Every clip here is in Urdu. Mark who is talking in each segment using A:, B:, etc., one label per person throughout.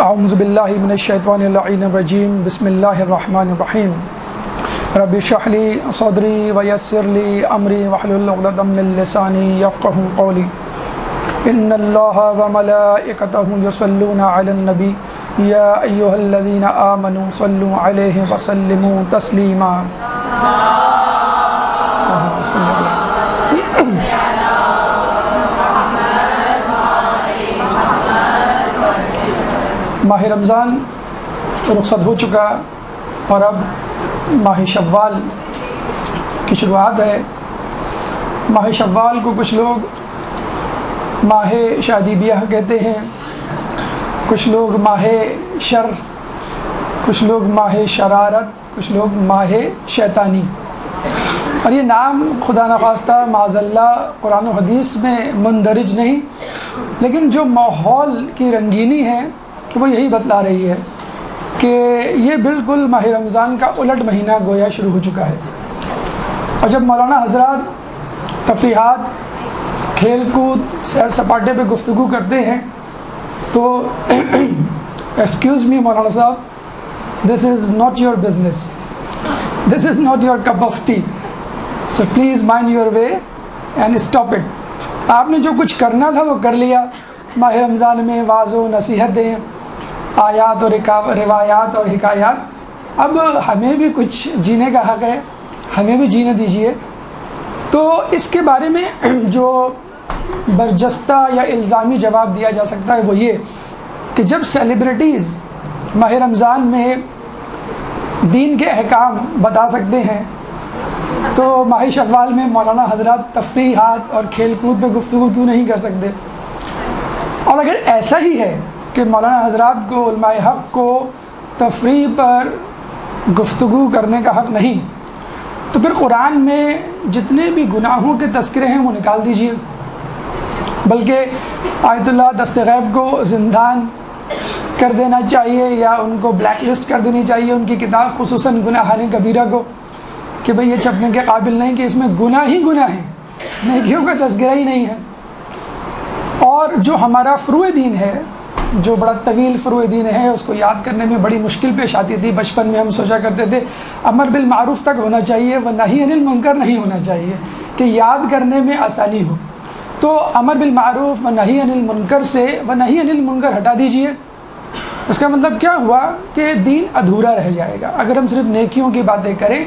A: اعوذ باللہ من الشیطان اللعین الرجیم بسم اللہ الرحمن الرحیم رب اشرح لی صدری ویسر لی امری واحلل عقدۃ من لسانی یفقہوا قولی ان اللہ وملائکتہ یصلون علی النبی یا ایھا الذین آمنوا صلوا علیہ وسلموا تسلیما. ماہ رمضان رخصت ہو چکا اور اب ماہ شوال کی شروعات ہے. ماہ شوال کو کچھ لوگ ماہ شادی بیاہ کہتے ہیں، کچھ لوگ ماہ شر، کچھ لوگ ماہ شرارت، کچھ لوگ ماہ شیطانی. اور یہ نام خدا نخواستہ معاذ اللہ قرآن و حدیث میں مندرج نہیں، لیکن جو ماحول کی رنگینی ہے وہ یہی بتلا رہی ہے کہ یہ بالکل ماہ رمضان کا الٹ مہینہ گویا شروع ہو چکا ہے. اور جب مولانا حضرات تفریحات، کھیل کود، سیر سپاٹے پہ گفتگو کرتے ہیں تو ایکسکیوز می مولانا صاحب، this is not your business, this is not your cup of tea, so please mind your way and stop it. آپ نے جو کچھ کرنا تھا وہ کر لیا. ماہ رمضان میں واعظ و نصیحتیں، آیات اور روایات اور حکایات. اب ہمیں بھی کچھ جینے کا حق ہے، ہمیں بھی جینے دیجیے. تو اس کے بارے میں جو برجستہ یا الزامی جواب دیا جا سکتا ہے وہ یہ کہ جب سیلیبریٹیز ماہ رمضان میں دین کے احکام بتا سکتے ہیں تو ماہ شوال میں مولانا حضرات تفریحات اور کھیل کود پہ گفتگو کیوں نہیں کر سکتے؟ اور اگر ایسا ہی ہے کہ مولانا حضرات کو، علماء حق کو تفریح پر گفتگو کرنے کا حق نہیں، تو پھر قرآن میں جتنے بھی گناہوں کے تذکرے ہیں وہ نکال دیجئے. بلکہ آیت اللہ دست غیب کو زندان کر دینا چاہیے یا ان کو بلیک لسٹ کر دینی چاہیے، ان کی کتاب خصوصاً گناہان کبیرہ کو، کہ بھئی یہ چھپنے کے قابل نہیں، کہ اس میں گناہ ہی گناہ ہیں، نیکیوں کا تذکرہ ہی نہیں ہے. اور جو ہمارا فروع دین ہے، جو بڑا طویل فروع دین ہے، اس کو یاد کرنے میں بڑی مشکل پیش آتی تھی. بچپن میں ہم سوچا کرتے تھے امر بالمعروف تک ہونا چاہیے و نہی عن المنکر نہیں ہونا چاہیے کہ یاد کرنے میں آسانی ہو. تو امر بالمعروف و نہی عن المنکر سے و نہی عن المنکر ہٹا دیجئے. اس کا مطلب کیا ہوا کہ دین ادھورا رہ جائے گا اگر ہم صرف نیکیوں کی باتیں کریں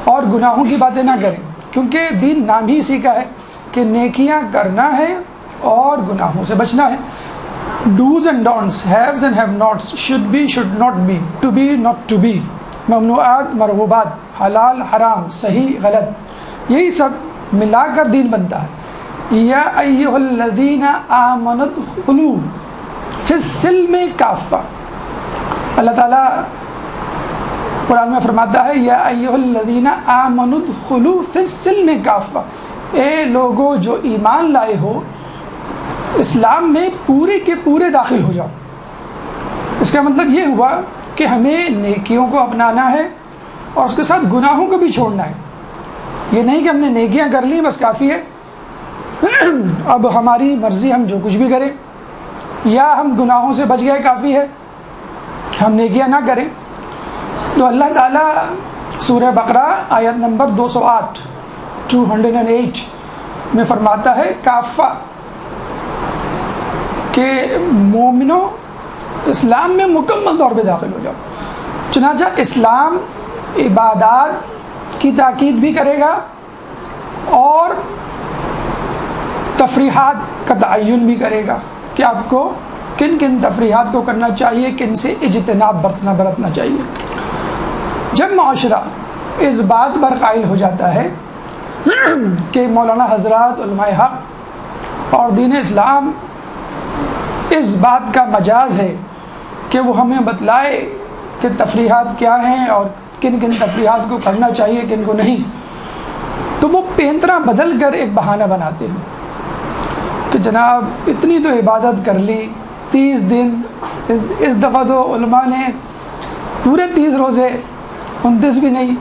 A: اور گناہوں کی باتیں نہ کریں، کیونکہ دین نام ہی اسی کا ہے کہ نیکیاں کرنا ہے اور گناہوں سے بچنا ہے. Dos and don'ts, haves and have nots, should be should not be, to be not to be, ممنوعات مرغوبات، حلال حرام، صحیح غلط، یہی سب ملا کر دین بنتا ہے. یا ایھا الذین آمنوا ادخلوا فی السلم کافہ. اللہ تعالیٰ قرآن میں فرماتا ہے یا ایھا الذین آمنوا ادخلوا فی السلم کافہ، اے لوگوں جو ایمان لائے ہو اسلام میں پورے کے پورے داخل ہو جاؤ. اس کا مطلب یہ ہوا کہ ہمیں نیکیوں کو اپنانا ہے اور اس کے ساتھ گناہوں کو بھی چھوڑنا ہے. یہ نہیں کہ ہم نے نیکیاں کر لی بس کافی ہے، اب ہماری مرضی ہم جو کچھ بھی کریں، یا ہم گناہوں سے بچ گئے کافی ہے، ہم نیکیاں نہ کریں. تو اللہ تعالیٰ سورہ بقرہ آیت نمبر 208 میں فرماتا ہے کافہ، کہ مومنوں اسلام میں مکمل طور پہ داخل ہو جاؤ. چنانچہ اسلام عبادات کی تاکید بھی کرے گا اور تفریحات کا تعین بھی کرے گا کہ آپ کو کن کن تفریحات کو کرنا چاہیے، کن سے اجتناب برتنا چاہیے. جب معاشرہ اس بات پر قائل ہو جاتا ہے کہ مولانا حضرات، علماء حق اور دین اسلام اس بات کا مجاز ہے کہ وہ ہمیں بتلائے کہ تفریحات کیا ہیں اور کن کن تفریحات کو کرنا چاہیے، کن کو نہیں، تو وہ پینترا بدل کر ایک بہانہ بناتے ہیں کہ جناب اتنی تو عبادت کر لی، 30 دن، اس دفعہ تو علماء نے پورے 30 روزے، 29 بھی نہیں.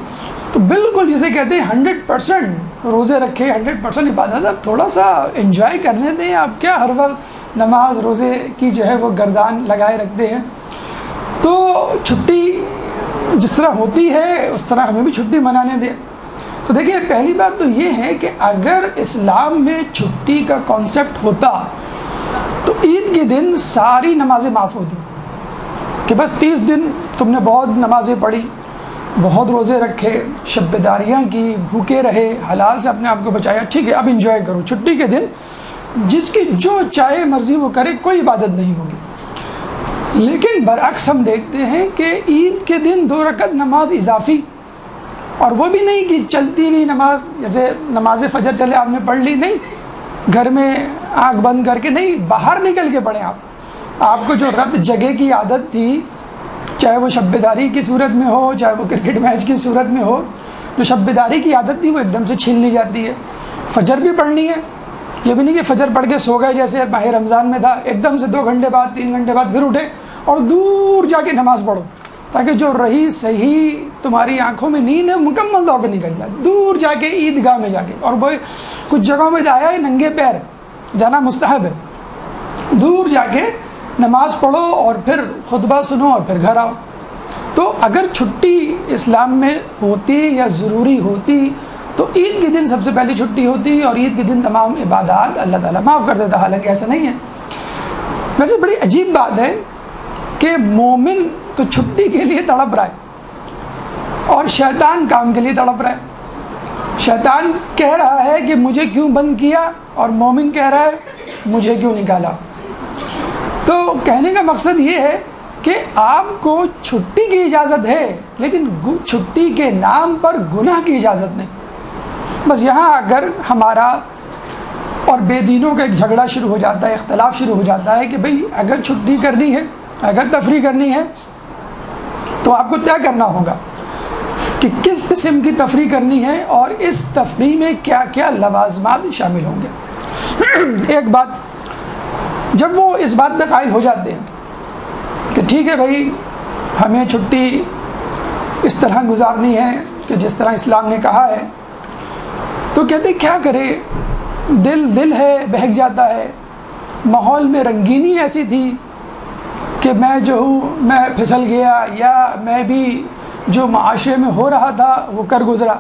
A: تو بالکل جسے کہتے ہیں 100% روزے رکھے، 100% عبادت. اب تھوڑا سا انجوائے کرنے دیں. آپ کیا ہر وقت نماز روزے کی جو ہے وہ گردان لگائے رکھتے ہیں. تو چھٹی جس طرح ہوتی ہے اس طرح ہمیں بھی چھٹی منانے دیں. تو دیکھیے پہلی بات تو یہ ہے کہ اگر اسلام میں چھٹی کا کانسیپٹ ہوتا تو عید کے دن ساری نمازیں معاف ہوتی کہ بس 30 دن تم نے بہت نمازیں پڑھی, بہت روزے رکھے, شب بیداریاں کی, بھوکے رہے, حلال سے اپنے آپ کو بچایا, ٹھیک ہے اب انجوائے کرو. چھٹی کے دن جس کی جو چاہے مرضی وہ کرے, کوئی عبادت نہیں ہوگی. لیکن برعکس ہم دیکھتے ہیں کہ عید کے دن 2 رکعت نماز اضافی, اور وہ بھی نہیں کہ چلتی ہوئی نماز, جیسے نماز فجر چلے آپ نے پڑھ لی, نہیں گھر میں آنکھ بند کر کے, نہیں باہر نکل کے پڑھیں. آپ کو جو رت جگہ کی عادت تھی, چاہے وہ شب بیداری کی صورت میں ہو, چاہے وہ کرکٹ میچ کی صورت میں ہو, جو شب بیداری کی عادت تھی وہ ایک دم سے چھین لی جاتی ہے. فجر بھی پڑھنی ہے, یہ بھی نہیں کہ فجر پڑھ کے سو گئے جیسے ماہ رمضان میں تھا, ایک دم سے 2 گھنٹے بعد 3 گھنٹے بعد پھر اٹھے اور دور جا کے نماز پڑھو, تاکہ جو رہی صحیح تمہاری آنکھوں میں نیند ہے مکمل طور پہ نکل جائے. دور جا کے عیدگاہ میں جا کے, اور وہ کچھ جگہوں میں آیا ہے ننگے پیر جانا مستحب ہے, دور جا کے نماز پڑھو اور پھر خطبہ سنو اور پھر گھر آؤ. تو اگر چھٹی اسلام میں ہوتی یا ضروری ہوتی تو عید کے دن سب سے پہلی چھٹی ہوتی, اور عید کے دن تمام عبادات اللہ تعالیٰ معاف کر دیتا. حالانکہ ایسا نہیں ہے. ویسے بڑی عجیب بات ہے کہ مومن تو چھٹی کے لیے تڑپ رہا ہے اور شیطان کام کے لیے تڑپ رہا ہے. شیطان کہہ رہا ہے کہ مجھے کیوں بند کیا, اور مومن کہہ رہا ہے مجھے کیوں نکالا. تو کہنے کا مقصد یہ ہے کہ آپ کو چھٹی کی اجازت ہے, لیکن چھٹی کے نام پر گناہ کی اجازت نہیں. بس یہاں اگر ہمارا اور بے دینوں کا ایک جھگڑا شروع ہو جاتا ہے, اختلاف شروع ہو جاتا ہے کہ بھئی اگر چھٹی کرنی ہے, اگر تفریح کرنی ہے تو آپ کو طے کرنا ہوگا کہ کس قسم کی تفریح کرنی ہے اور اس تفریح میں کیا کیا لوازمات شامل ہوں گے. ایک بات, جب وہ اس بات پہ قائل ہو جاتے ہیں کہ ٹھیک ہے بھائی ہمیں چھٹی اس طرح گزارنی ہے کہ جس طرح اسلام نے کہا ہے, تو کہتے کیا کرے, دل ہے بہک جاتا ہے. ماحول میں رنگینی ایسی تھی کہ میں جو ہوں میں پھسل گیا, یا میں بھی جو معاشرے میں ہو رہا تھا وہ کر گزرا.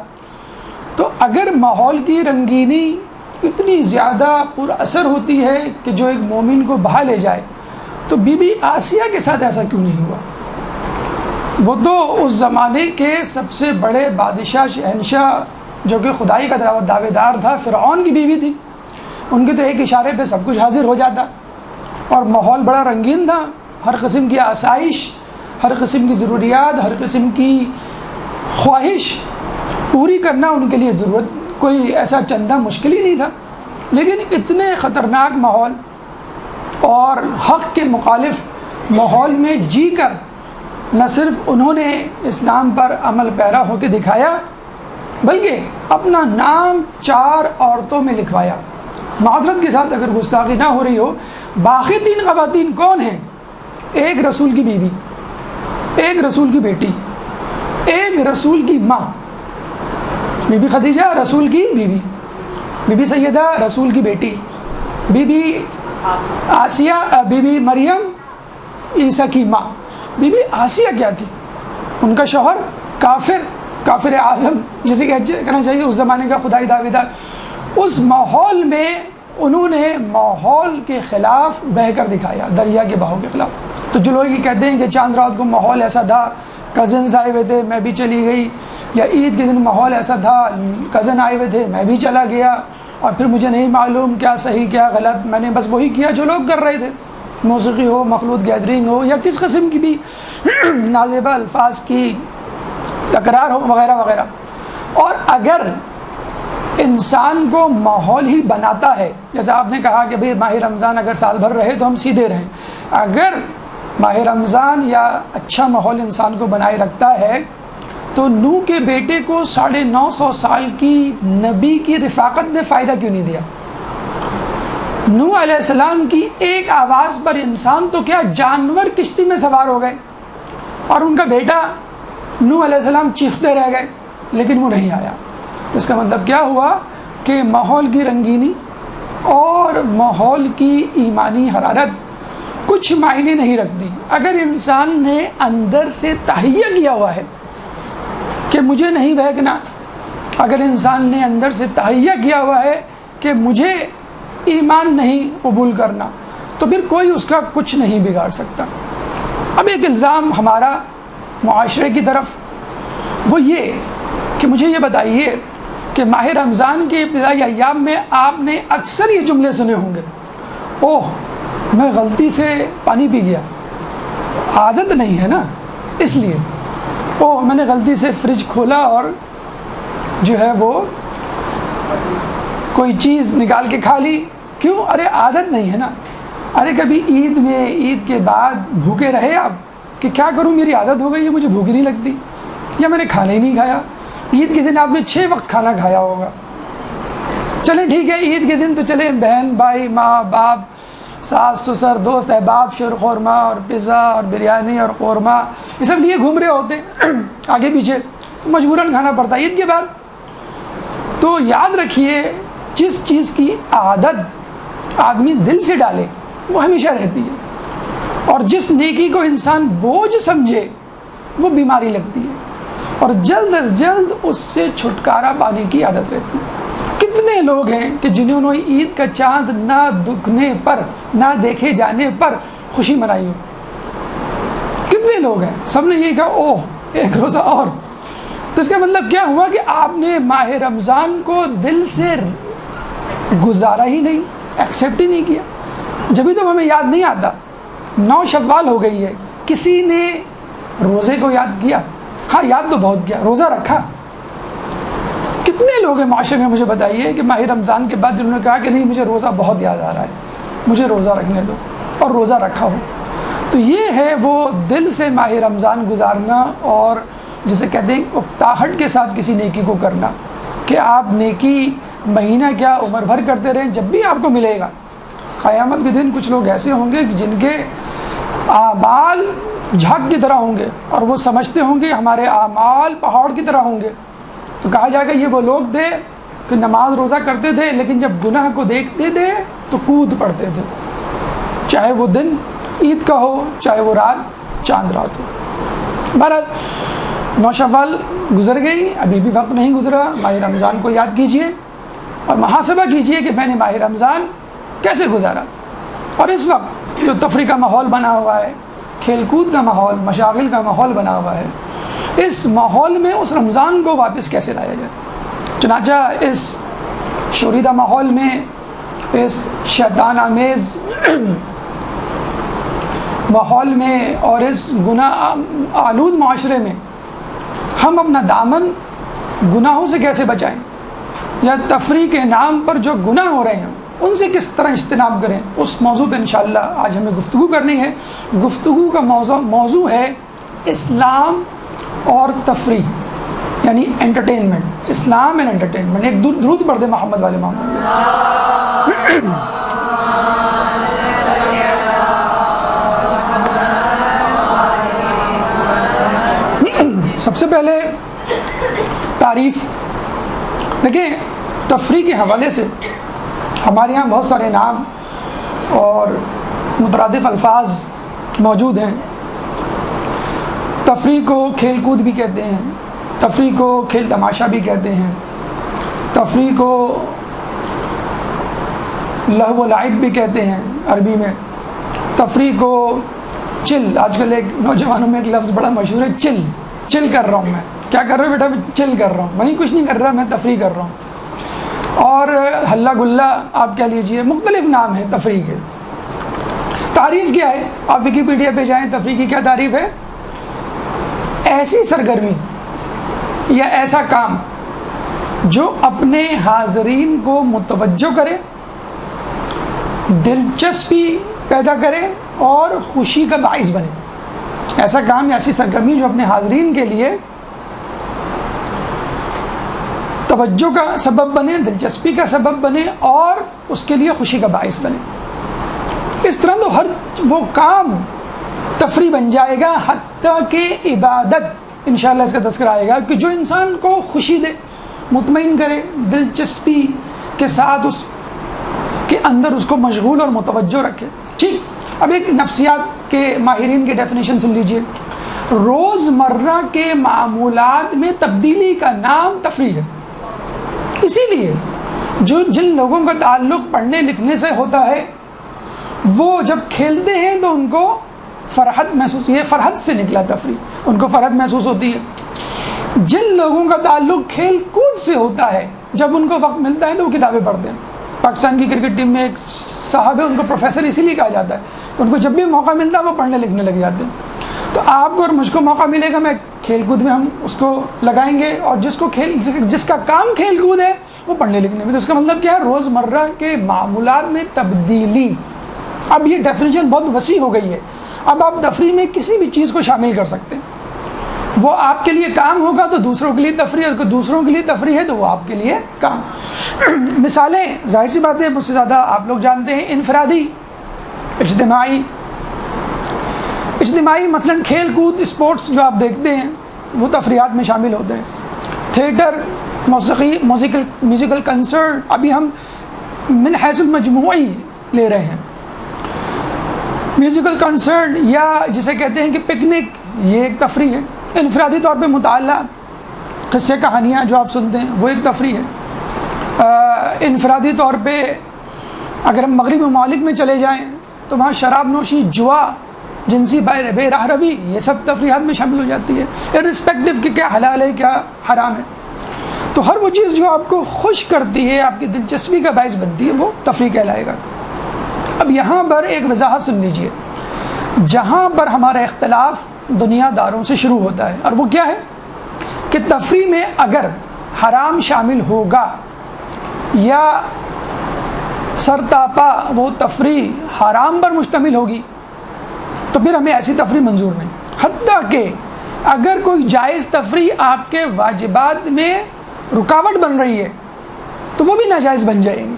A: تو اگر ماحول کی رنگینی اتنی زیادہ پر اثر ہوتی ہے کہ جو ایک مومن کو بہا لے جائے, تو بی بی آسیہ کے ساتھ ایسا کیوں نہیں ہوا؟ وہ تو اس زمانے کے سب سے بڑے بادشاہ شہنشاہ جو کہ خدائی کا دعوے دار تھا, فرعون کی بیوی تھی. ان کے تو ایک اشارے پہ سب کچھ حاضر ہو جاتا, اور ماحول بڑا رنگین تھا. ہر قسم کی آسائش, ہر قسم کی ضروریات, ہر قسم کی خواہش پوری کرنا ان کے لیے ضرورت کوئی ایسا چندہ مشکل ہی نہیں تھا. لیکن اتنے خطرناک ماحول اور حق کے مخالف ماحول میں جی کر نہ صرف انہوں نے اسلام پر عمل پیرا ہو کے دکھایا, بلکہ اپنا نام 4 عورتوں میں لکھوایا. معذرت کے ساتھ اگر گستاخی نہ ہو رہی ہو, باقی 3 خواتین کون ہیں؟ ایک رسول کی بیوی, ایک رسول کی بیٹی, ایک رسول کی ماں بی بی خدیجہ رسول کی بیوی, بی بی سیدہ رسول کی بیٹی, بی بی آسیہ, بی بی مریم عیسیٰ کی ماں. بی بی آسیہ کیا تھی؟ ان کا شوہر کافر اعظم جسے کہنا چاہیے اس زمانے کا خدائی دعوے دار. اس ماحول میں انہوں نے ماحول کے خلاف بہہ کر دکھایا, دریا کے بہاؤ کے خلاف. تو جو لوگ یہ کہتے ہیں کہ چاند رات کو ماحول ایسا تھا, کزنس آئے ہوئے تھے میں بھی چلی گئی, یا عید کے دن ماحول ایسا تھا کزن آئے ہوئے تھے میں بھی چلا گیا, اور پھر مجھے نہیں معلوم کیا صحیح کیا غلط, میں نے بس وہی کیا جو لوگ کر رہے تھے, موسیقی ہو, مخلوط گیدرنگ ہو, یا کس قسم کی بھی نازیبہ الفاظ کی تکرار ہو وغیرہ وغیرہ. اور اگر انسان کو ماحول ہی بناتا ہے, جیسے آپ نے کہا کہ بھئی ماہ رمضان اگر سال بھر رہے تو ہم سیدھے رہیں, اگر ماہ رمضان یا اچھا ماحول انسان کو بنائے رکھتا ہے تو نوح کے بیٹے کو 950 سال کی نبی کی رفاقت نے فائدہ کیوں نہیں دیا؟ نوح علیہ السلام کی ایک آواز پر انسان تو کیا جانور کشتی میں سوار ہو گئے, اور ان کا بیٹا نوح علیہ السلام چیختے رہ گئے لیکن وہ نہیں آیا. تو اس کا مطلب کیا ہوا کہ ماحول کی رنگینی اور ماحول کی ایمانی حرارت کچھ معنی نہیں رکھتی. اگر انسان نے اندر سے تہیہ کیا ہوا ہے کہ مجھے نہیں بہکنا، اگر انسان نے اندر سے تہیہ کیا ہوا ہے کہ مجھے ایمان نہیں قبول کرنا، تو پھر کوئی اس کا کچھ نہیں بگاڑ سکتا. اب ایک الزام ہمارا معاشرے کی طرف وہ یہ کہ مجھے یہ بتائیے کہ ماہ رمضان کے ابتدائی ایام میں آپ نے اکثر یہ جملے سنے ہوں گے، اوہ میں غلطی سے پانی پی گیا، عادت نہیں ہے نا اس لیے، اوہ میں نے غلطی سے فریج کھولا اور جو ہے وہ کوئی چیز نکال کے کھا لی، کیوں؟ ارے عادت نہیں ہے نا. ارے کبھی عید میں، عید کے بعد بھوکے رہے آپ کہ کیا کروں میری عادت ہو گئی ہے، مجھے بھوک نہیں لگتی، یا میں نے کھانا ہی نہیں کھایا. عید کے دن آپ نے 6 وقت کھانا کھایا ہوگا. چلیں ٹھیک ہے، عید کے دن تو چلیں بہن بھائی ماں باپ ساس سسر دوست احباب شیر خورما اور پزا اور بریانی اور قورمہ یہ سب لیے گھوم رہے ہوتے ہیں آگے پیچھے، تو مجبوراً کھانا پڑتا ہے عید کے بعد. تو یاد رکھیے جس چیز کی عادت آدمی دل سے ڈالے وہ ہمیشہ رہتی ہے، اور جس نیکی کو انسان بوجھ سمجھے وہ بیماری لگتی ہے، اور جلد از جلد اس سے چھٹکارا پانے کی عادت رہتی ہے. کتنے لوگ ہیں کہ جنہوں نے عید کا چاند نہ دکھنے پر، نہ دیکھے جانے پر خوشی منائی ہو؟ کتنے لوگ ہیں؟ سب نے یہی کہا اوہ ایک روزہ اور. تو اس کا مطلب کیا ہوا کہ آپ نے ماہ رمضان کو دل سے گزارا ہی نہیں، ایکسیپٹ ہی نہیں کیا. جبھی تو ہمیں یاد نہیں آتا. 9 شوال ہو گئی ہے، کسی نے روزے کو یاد کیا؟ ہاں یاد تو بہت کیا، روزہ رکھا. کتنے لوگ ہیں معاشرے میں مجھے بتائیے کہ ماہ رمضان کے بعد جنہوں نے کہا کہ نہیں مجھے روزہ بہت یاد آ رہا ہے، مجھے روزہ رکھنے دو، اور روزہ رکھا ہو. تو یہ ہے وہ دل سے ماہ رمضان گزارنا، اور جسے کہتے ہیں اکتاہٹ کے ساتھ کسی نیکی کو کرنا، کہ آپ نیکی مہینہ کیا عمر بھر کرتے رہیں، جب بھی آپ کو ملے گا. قیامت کے دن کچھ لوگ ایسے ہوں گے جن کے اعمال جھاگ کی طرح ہوں گے، اور وہ سمجھتے ہوں گے ہمارے اعمال پہاڑ کی طرح ہوں گے. تو کہا جائے گا یہ وہ لوگ تھے کہ نماز روزہ کرتے تھے لیکن جب گناہ کو دیکھتے تھے تو کود پڑتے تھے، چاہے وہ دن عید کا ہو چاہے وہ رات چاند رات ہو. بہرحال 9 شوال گزر گئی، ابھی بھی وقت نہیں گزرا. ماہ رمضان کو یاد کیجئے اور محاسبہ کیجئے کہ میں نے ماہ رمضان کیسے گزارا. اور اس وقت جو تفریح کا ماحول بنا ہوا ہے، کھیل کود کا ماحول، مشاغل کا ماحول بنا ہوا ہے، اس ماحول میں اس رمضان کو واپس کیسے لایا جائے. چنانچہ اس شوریدہ ماحول میں، اس شیطان آمیز ماحول میں، اور اس گناہ آلود معاشرے میں ہم اپنا دامن گناہوں سے کیسے بچائیں، یا تفریح کے نام پر جو گناہ ہو رہے ہیں ان سے کس طرح اجتناب کریں، اس موضوع پہ انشاءاللہ آج ہمیں گفتگو کرنی ہے. گفتگو کا موضوع ہے اسلام اور تفریح، یعنی انٹرٹینمنٹ، اسلام اینڈ انٹرٹینمنٹ. ایک درود پڑھ دے محمد والے محمد. سب سے پہلے تعریف دیکھیں، تفریح کے حوالے سے ہمارے یہاں بہت سارے نام اور مترادف الفاظ موجود ہیں. تفریح کو کھیل کود بھی کہتے ہیں، تفریح کو کھیل تماشا بھی کہتے ہیں، تفریح کو لہو و لعب بھی کہتے ہیں عربی میں، تفریح کو چل، آج کل ایک نوجوانوں میں ایک لفظ بڑا مشہور ہے، چل چل کر رہا ہوں. میں کیا کر رہا ہوں بیٹا؟ چل کر رہا ہوں، میں کچھ نہیں کر رہا، میں تفریح کر رہا ہوں. اور ہلا گلا آپ کہہ لیجئے، مختلف نام ہیں تفریح کے. تعریف کیا ہے؟ آپ ویکیپیڈیا پہ جائیں، تفریح کی کیا تعریف ہے؟ ایسی سرگرمی یا ایسا کام جو اپنے حاضرین کو متوجہ کرے، دلچسپی پیدا کرے اور خوشی کا باعث بنے. ایسا کام یا ایسی سرگرمی جو اپنے حاضرین کے لیے توجہ کا سبب بنے، دلچسپی کا سبب بنے اور اس کے لیے خوشی کا باعث بنے. اس طرح تو ہر وہ کام تفریح بن جائے گا، حتیٰ کہ عبادت انشاءاللہ اس کا تذکرہ آئے گا کہ جو انسان کو خوشی دے، مطمئن کرے، دلچسپی کے ساتھ اس کے اندر اس کو مشغول اور متوجہ رکھے. ٹھیک، اب ایک نفسیات کے ماہرین کی ڈیفینیشن سن لیجئے. روز مرہ کے معمولات میں تبدیلی کا نام تفریح ہے. اسی لیے جن لوگوں کا تعلق پڑھنے لکھنے سے ہوتا ہے وہ جب کھیلتے ہیں تو ان کو فرحت محسوس، یہ فرحت سے نکلا تفریح، ان کو فرحت محسوس ہوتی ہے. جن لوگوں کا تعلق کھیل کود سے ہوتا ہے جب ان کو وقت ملتا ہے تو وہ کتابیں پڑھتے ہیں. پاکستان کی کرکٹ ٹیم میں ایک صاحب ہے، ان کو پروفیسر اسی لیے کہا جاتا ہے کہ ان کو جب بھی موقع ملتا ہے وہ پڑھنے لکھنے لگ جاتے ہیں. تو آپ کو اور مجھ کو موقع ملے گا، میں کھیل کود میں ہم اس کو لگائیں گے، اور جس کا کام کھیل کود ہے وہ پڑھنے لکھنے میں. تو اس کا مطلب کیا ہے؟ روز مرہ کے معمولات میں تبدیلی. اب یہ ڈیفینیشن بہت وسیع ہو گئی ہے. اب آپ تفریح میں کسی بھی چیز کو شامل کر سکتے ہیں. وہ آپ کے لیے کام ہوگا تو دوسروں کے لیے تفریح، اور دوسروں کے لیے تفریح ہے تو وہ آپ کے لیے کام. مثالیں ظاہر سی بات ہے مجھ سے زیادہ آپ لوگ جانتے ہیں. انفرادی، اجتماعی مثلا کھیل کود، اسپورٹس جو آپ دیکھتے ہیں وہ تفریحات میں شامل ہوتے ہیں. تھیٹر، موسیقی، میوزیکل کنسرٹ، ابھی ہم من حیث المجموعی لے رہے ہیں. میوزیکل کنسرٹ یا جسے کہتے ہیں کہ پکنک، یہ ایک تفریح ہے. انفرادی طور پہ مطالعہ، قصے کہانیاں جو آپ سنتے ہیں وہ ایک تفریح ہے. انفرادی طور پہ اگر ہم مغربی ممالک میں چلے جائیں تو وہاں شراب نوشی، جوا، جنسی بے راہ روی، یہ سب تفریحات میں شامل ہو جاتی ہے، ارسپیکٹو کہ کیا حلال ہے کیا حرام ہے. تو ہر وہ چیز جو آپ کو خوش کرتی ہے، آپ کی دلچسپی کا باعث بنتی ہے، وہ تفریح کہلائے گا. اب یہاں پر ایک وضاحت سن لیجئے، جہاں پر ہمارا اختلاف دنیا داروں سے شروع ہوتا ہے، اور وہ کیا ہے کہ تفریح میں اگر حرام شامل ہوگا یا سرتاپا وہ تفریح حرام پر مشتمل ہوگی تو پھر ہمیں ایسی تفریح منظور نہیں. حتیٰ کہ اگر کوئی جائز تفریح آپ کے واجبات میں رکاوٹ بن رہی ہے تو وہ بھی ناجائز بن جائے گی.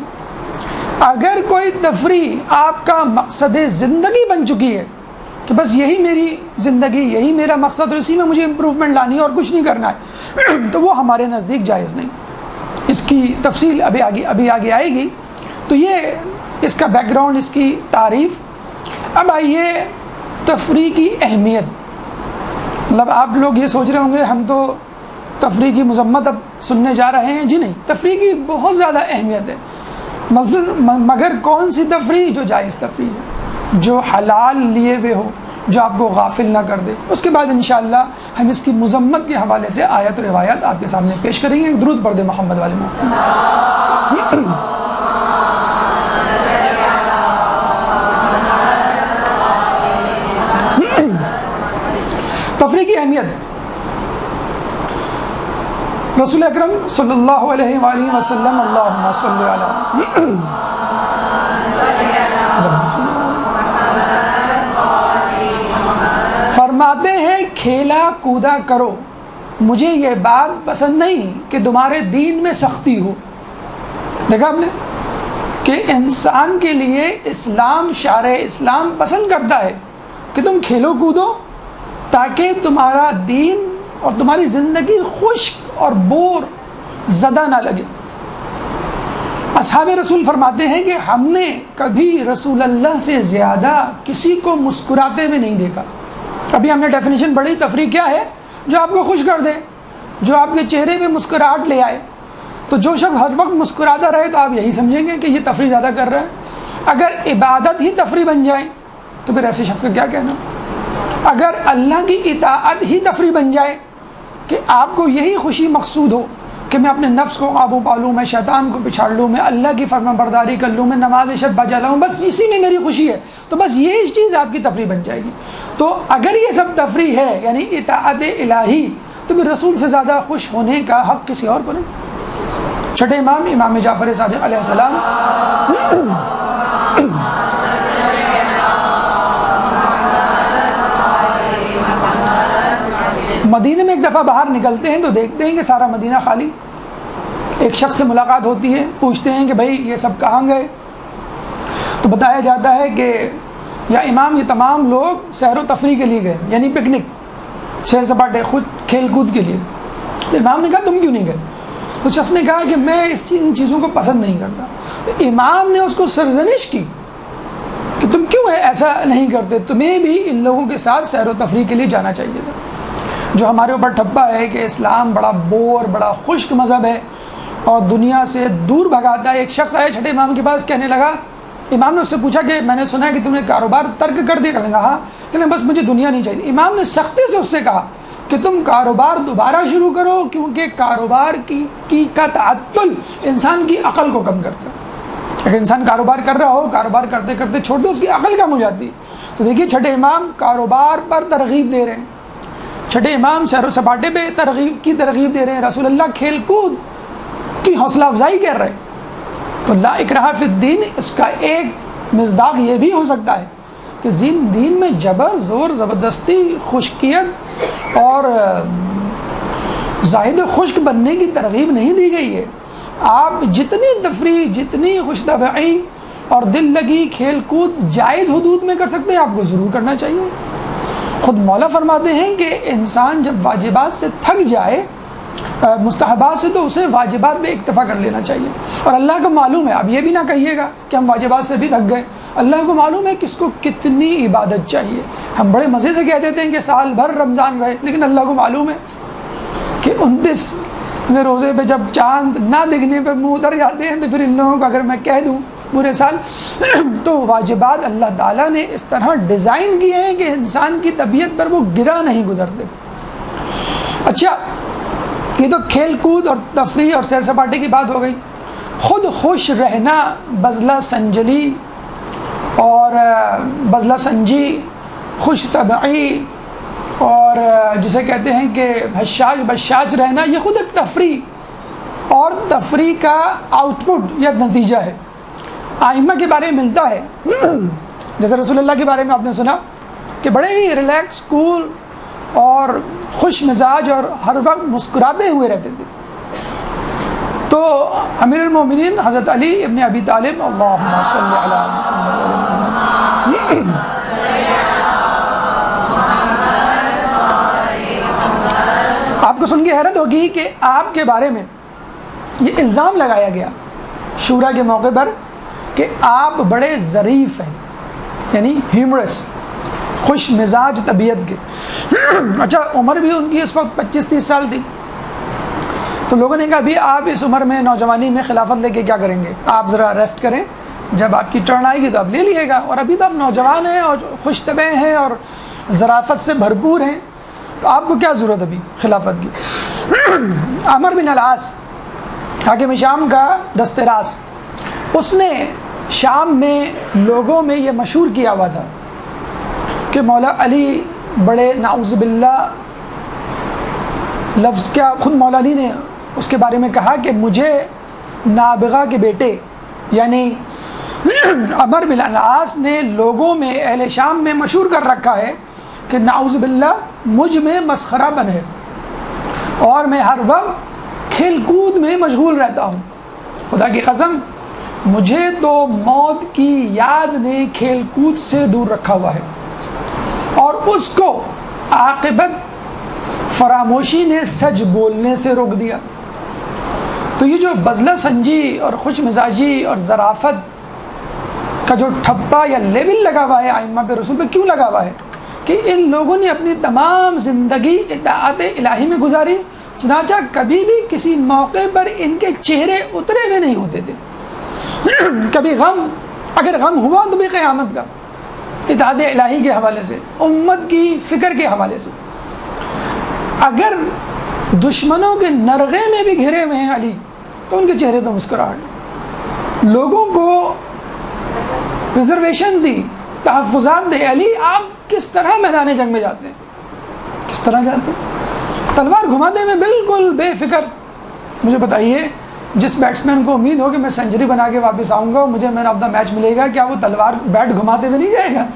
A: اگر کوئی تفریح آپ کا مقصد زندگی بن چکی ہے کہ بس یہی میری زندگی، یہی میرا مقصد اور اسی میں مجھے امپروومنٹ لانی ہے اور کچھ نہیں کرنا ہے، تو وہ ہمارے نزدیک جائز نہیں. اس کی تفصیل ابھی آگے آئے گی. تو یہ اس کا بیک گراؤنڈ، اس کی تعریف. اب آئیے تفریح کی اہمیت. مطلب آپ لوگ یہ سوچ رہے ہوں گے ہم تو تفریح کی مذمت اب سننے جا رہے ہیں. جی نہیں، تفریح کی بہت زیادہ اہمیت ہے. مگر کون سی تفریح؟ جو جائز تفریح ہے، جو حلال لیے ہوئے ہو، جو آپ کو غافل نہ کر دے. اس کے بعد انشاءاللہ ہم اس کی مذمت کے حوالے سے آیت و روایات آپ کے سامنے پیش کریں گے. درود پڑھ دیں محمد والے محمد. تفریح کی اہمیت. رسول اکرم صلی اللہ علیہ وآلہ وسلم اللہم صلی علی فرماتے ہیں کھیلا کودا کرو، مجھے یہ بات پسند نہیں کہ تمہارے دین میں سختی ہو. دیکھا آپ نے کہ انسان کے لیے اسلام، شارع اسلام پسند کرتا ہے کہ تم کھیلو کودو تاکہ تمہارا دین اور تمہاری زندگی خشک اور بور زدہ نہ لگے. اصحاب رسول فرماتے ہیں کہ ہم نے کبھی رسول اللہ سے زیادہ کسی کو مسکراتے ہوئے نہیں دیکھا. ابھی ہم نے ڈیفینیشن پڑھی. تفریح کیا ہے؟ جو آپ کو خوش کر دے، جو آپ کے چہرے پہ مسکراہٹ لے آئے. تو جو شخص ہر وقت مسکراتا رہے تو آپ یہی سمجھیں گے کہ یہ تفریح زیادہ کر رہا ہے. اگر عبادت ہی تفریح بن جائے تو پھر ایسے شخص کا کیا کہنا. اگر اللہ کی اطاعت ہی تفریح بن جائے کہ آپ کو یہی خوشی مقصود ہو کہ میں اپنے نفس کو قابو پا لوں، میں شیطان کو پچھاڑ لوں، میں اللہ کی فرما برداری کر لوں، میں نماز شب بجا لاؤں، بس اسی میں میری خوشی ہے، تو بس یہی چیز آپ کی تفریح بن جائے گی. تو اگر یہ سب تفریح ہے یعنی اطاعت الہی، تو پھر رسول سے زیادہ خوش ہونے کا حق کسی اور کو نہیں. چھٹے امام، امام جعفر صادق علیہ السلام مدینے میں ایک دفعہ باہر نکلتے ہیں تو دیکھتے ہیں کہ سارا مدینہ خالی. ایک شخص سے ملاقات ہوتی ہے، پوچھتے ہیں کہ بھائی یہ سب کہاں گئے؟ تو بتایا جاتا ہے کہ یا امام یہ تمام لوگ سیر و تفریح کے لیے گئے، یعنی پکنک، سیر سپاٹے، خود کھیل کود کے لیے. تو امام نے کہا تم کیوں نہیں گئے؟ تو شخص نے کہا کہ میں ان چیزوں کو پسند نہیں کرتا. تو امام نے اس کو سرزنش کی کہ تم کیوں ایسا نہیں کرتے؟ تمہیں بھی ان لوگوں کے ساتھ سیر و تفریح کے لیے جانا چاہیے تھا۔ جو ہمارے اوپر ٹھپا ہے کہ اسلام بڑا بور، بڑا خشک مذہب ہے اور دنیا سے دور بھگاتا ہے۔ ایک شخص آیا چھٹے امام کے پاس، کہنے لگا، امام نے اس سے پوچھا کہ میں نے سنا ہے کہ تم نے کاروبار ترک کر دیا۔ کہنے لگا ہاں، کہنے بس مجھے دنیا نہیں چاہیے۔ امام نے سختی سے اس سے کہا کہ تم کاروبار دوبارہ شروع کرو، کیونکہ کاروبار کا تعطل انسان کی عقل کو کم کرتا ہے۔ اگر انسان کاروبار کر رہا ہو، کاروبار کرتے کرتے چھوڑ دو، اس کی عقل کم ہو جاتی ہے۔ تو دیکھیے چھٹے امام کاروبار پر ترغیب دے رہے ہیں، چھٹے امام سیر و سپاٹے پہ ترغیب دے رہے ہیں، رسول اللہ کھیل کود کی حوصلہ افزائی کر رہے ہیں۔ تو لا اکراہ فی الدین، اس کا ایک مصداق یہ بھی ہو سکتا ہے کہ دین میں جبر، زور، زبردستی، خشکیت اور زاہد خشک بننے کی ترغیب نہیں دی گئی ہے۔ آپ جتنی تفریح، جتنی خوش طبعی اور دل لگی کھیل کود جائز حدود میں کر سکتے ہیں، آپ کو ضرور کرنا چاہیے۔ خود مولا فرماتے ہیں کہ انسان جب واجبات سے تھک جائے، مستحبات سے، تو اسے واجبات میں اکتفا کر لینا چاہیے۔ اور اللہ کو معلوم ہے، اب یہ بھی نہ کہیے گا کہ ہم واجبات سے بھی تھک گئے، اللہ کو معلوم ہے کس کو کتنی عبادت چاہیے۔ ہم بڑے مزے سے کہہ دیتے ہیں کہ سال بھر رمضان رہے، لیکن اللہ کو معلوم ہے کہ 29 میں روزے پہ جب چاند نہ دکھنے پہ منہ اتر جاتے ہیں، تو پھر ان لوگوں کو اگر میں کہہ دوں پورے سال تو واجبات اللہ تعالیٰ نے اس طرح ڈیزائن کیے ہیں کہ انسان کی طبیعت پر وہ گرا نہیں گزرتے۔ اچھا، یہ تو کھیل کود اور تفریح اور سیر سپاٹے کی بات ہو گئی۔ خود خوش رہنا، بذلہ سنجلی اور بذلہ سنجی، خوش طبعی اور جسے کہتے ہیں کہ حشاش بشاش رہنا، یہ خود ایک تفریح اور تفریح کا آؤٹ پٹ یا نتیجہ ہے۔ آئمہ کے بارے میں ملتا ہے، جیسے رسول اللہ کے بارے میں آپ نے سنا کہ بڑے ہی ریلیکس، کول اور خوش مزاج اور ہر وقت مسکراتے ہوئے رہتے تھے۔ تو امیر المومنین حضرت علی ابن ابی طالب، اللہم صلی علی محمد، آپ کو سن کے حیرت ہوگی کہ آپ کے بارے میں یہ الزام لگایا گیا شورا کے موقع پر کہ آپ بڑے ظریف ہیں، یعنی ہیومرس، خوش مزاج طبیعت کے۔ اچھا، عمر بھی ان کی اس وقت 25-30 سال تھی۔ تو لوگوں نے کہا ابھی آپ اس عمر میں، نوجوانی میں خلافت لے کے کیا کریں گے؟ آپ ذرا ریسٹ کریں، جب آپ کی ٹرن آئے گی تو آپ لے لیے گا، اور ابھی تو آپ نوجوان ہیں اور خوش طبع ہیں اور ظرافت سے بھرپور ہیں، تو آپ کو کیا ضرورت ابھی خلافت کی؟ عمر بن العاص، حاکم شام کا دست راست، اس نے شام میں لوگوں میں یہ مشہور کیا ہوا تھا کہ مولا علی بڑے، نعوذ باللہ لفظ کیا، خود مولا علی نے اس کے بارے میں کہا کہ مجھے نابغہ کے بیٹے یعنی عمر بن العاص نے لوگوں میں، اہل شام میں مشہور کر رکھا ہے کہ نعوذ باللہ مجھ میں مسخرہ بن ہے، اور میں ہر وقت کھیل کود میں مشغول رہتا ہوں۔ خدا کی قسم، مجھے تو موت کی یاد نے کھیل کود سے دور رکھا ہوا ہے، اور اس کو عاقبت فراموشی نے سچ بولنے سے روک دیا۔ تو یہ جو بذلہ سنجی اور خوش مزاجی اور ظرافت کا جو ٹھپا یا لیبل لگا ہوا ہے ائمہ پہ، رسول پہ کیوں لگا ہوا ہے؟ کہ ان لوگوں نے اپنی تمام زندگی اطاعت الہی میں گزاری، چنانچہ کبھی بھی کسی موقع پر ان کے چہرے اترے ہوئے نہیں ہوتے تھے۔ کبھی غم، اگر غم ہوا تو بھی قیامت کا، اطاعت الہی کے حوالے سے، امت کی فکر کے حوالے سے۔ اگر دشمنوں کے نرغے میں بھی گھرے ہوئے ہیں علی، تو ان کے چہرے پہ مسکراہٹ۔ لوگوں کو ریزرویشن دی، تحفظات دے۔ علی آپ کس طرح میدان جنگ میں جاتے ہیں؟ کس طرح جاتے ہیں؟ تلوار گھماتے ہوئے بالکل بے فکر۔ مجھے بتائیے، جس بیٹسمین کو امید ہو کہ میں سینچری بنا کے واپس آؤں گا، مجھے مین آف دا میچ ملے گا، کیا وہ تلوار بیٹ گھماتے ہوئے نہیں جائے گا؟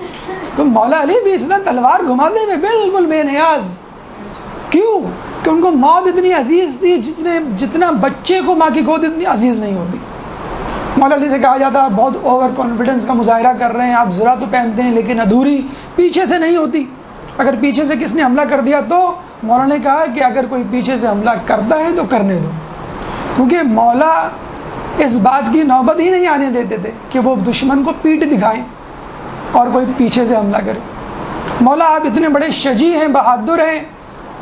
A: تو مولا علی بھی اس نے تلوار گھماتے ہوئے بالکل بے نیاز۔ کیوں؟ کہ ان کو موت اتنی عزیز تھی جتنا بچے کو ماں کی گود اتنی عزیز نہیں ہوتی۔ مولا علی سے کہا جاتا بہت اوور کانفیڈنس کا مظاہرہ کر رہے ہیں آپ، ذرا تو پہنتے ہیں لیکن ادھوری، پیچھے سے نہیں ہوتی۔ اگر پیچھے سے کس نے حملہ کر دیا تو مولا نے کہا کہ اگر کوئی پیچھے سے حملہ کرتا ہے تو کرنے دو، کیونکہ مولا اس بات کی نوبت ہی نہیں آنے دیتے تھے کہ وہ دشمن کو پیٹ دکھائیں۔ اور کوئی پیچھے سے حملہ کرے. مولا آپ اتنے بڑے شجی ہیں، بہادر ہیں،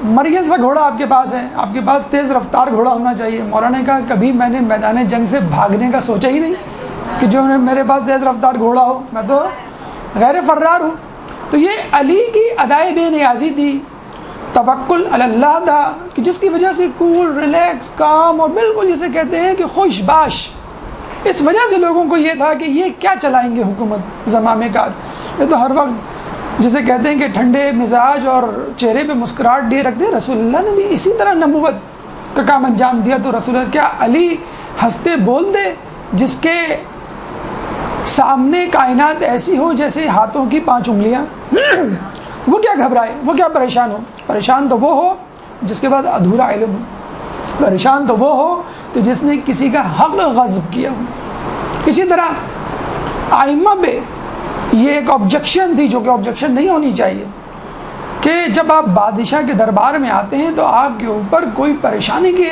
A: مرگل سا گھوڑا آپ کے پاس ہے، آپ کے پاس تیز رفتار گھوڑا ہونا چاہیے. مولا نے کہا کبھی میں نے میدان جنگ سے بھاگنے کا سوچا ہی نہیں کہ جو میرے پاس تیز رفتار گھوڑا ہو، میں تو غیر فرار ہوں. تو یہ علی کی ادائے بے نیازی تھی، توکل علی اللہ تھا، کہ جس کی وجہ سے کول، ریلیکس، کام اور بالکل جسے کہتے ہیں کہ خوش باش. اس وجہ سے لوگوں کو یہ تھا کہ یہ کیا چلائیں گے حکومت زمامے کار، یہ تو ہر وقت جسے کہتے ہیں کہ ٹھنڈے مزاج اور چہرے پہ مسکراہٹ دیے رکھتے ہیں. رسول اللہ نے بھی اسی طرح نبوت کا کام انجام دیا. تو رسول اللہ کیا علی ہنستے بولتے جس کے سامنے کائنات ایسی ہو جیسے ہاتھوں کی 5 انگلیاں؟ وہ کیا گھبرائے، وہ کیا پریشان ہو؟ پریشان تو وہ ہو جس کے پاس ادھورا علم ہو، پریشان تو وہ ہو کہ جس نے کسی کا حق غصب کیا ہو. اسی طرح ائمہ پہ یہ ایک آبجیکشن تھی جو کہ آبجیکشن نہیں ہونی چاہیے، کہ جب آپ بادشاہ کے دربار میں آتے ہیں تو آپ کے اوپر کوئی پریشانی کے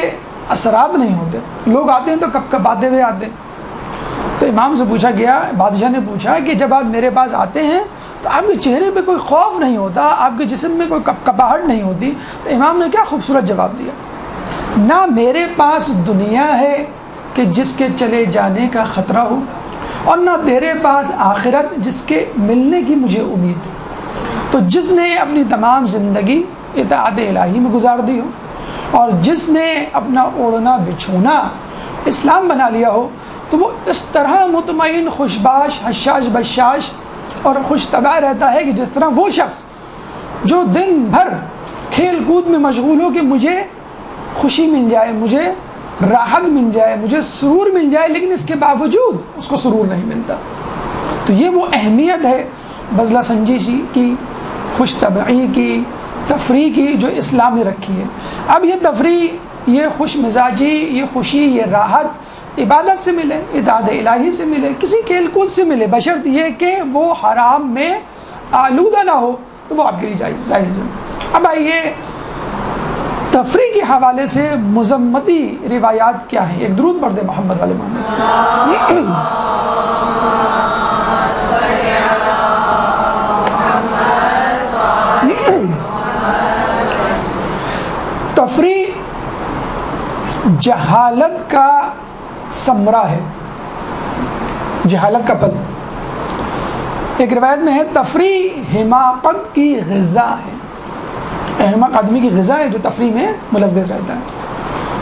A: اثرات نہیں ہوتے. لوگ آتے ہیں تو کب کب آتے ہوئے آتے ہیں. تو امام سے پوچھا گیا، بادشاہ نے پوچھا کہ جب آپ میرے پاس آتے ہیں تو آپ کے چہرے پہ کوئی خوف نہیں ہوتا، آپ کے جسم میں کوئی کپکپاہٹ نہیں ہوتی؟ تو امام نے کیا خوبصورت جواب دیا، نہ میرے پاس دنیا ہے کہ جس کے چلے جانے کا خطرہ ہو، اور نہ تیرے پاس آخرت جس کے ملنے کی مجھے امید. تو جس نے اپنی تمام زندگی اطاعت الہی میں گزار دی ہو، اور جس نے اپنا اوڑھنا بچھونا اسلام بنا لیا ہو، تو وہ اس طرح مطمئن، خوشباش، حشاش بشاش اور خوش طبع رہتا ہے کہ جس طرح وہ شخص جو دن بھر کھیل کود میں مشغول ہو کہ مجھے خوشی مل جائے، مجھے راحت مل جائے، مجھے سرور مل جائے، لیکن اس کے باوجود اس کو سرور نہیں ملتا. تو یہ وہ اہمیت ہے بذلہ سنجشی کی، خوش طبعی کی، تفریح کی جو اسلام نے رکھی ہے. اب یہ تفریح، یہ خوش مزاجی، یہ خوشی، یہ راحت عبادت سے ملے، اطاعت الہی سے ملے، کسی کھیل کود سے ملے، بشرط یہ کہ وہ حرام میں آلودہ نہ ہو، تو وہ آپ کے لیے جائز ہے. اب آئیے تفریح کے حوالے سے مذمتی روایات کیا ہیں. ایک درود پڑھ دیں محمد والے محمد. تفریح جہالت کا ثمرہ ہے، جہالت کا پھل. ایک روایت میں ہے تفریح حماقت کی غذا ہے. احمق آدمی کی غذا ہے جو تفریح میں ملوث رہتا ہے.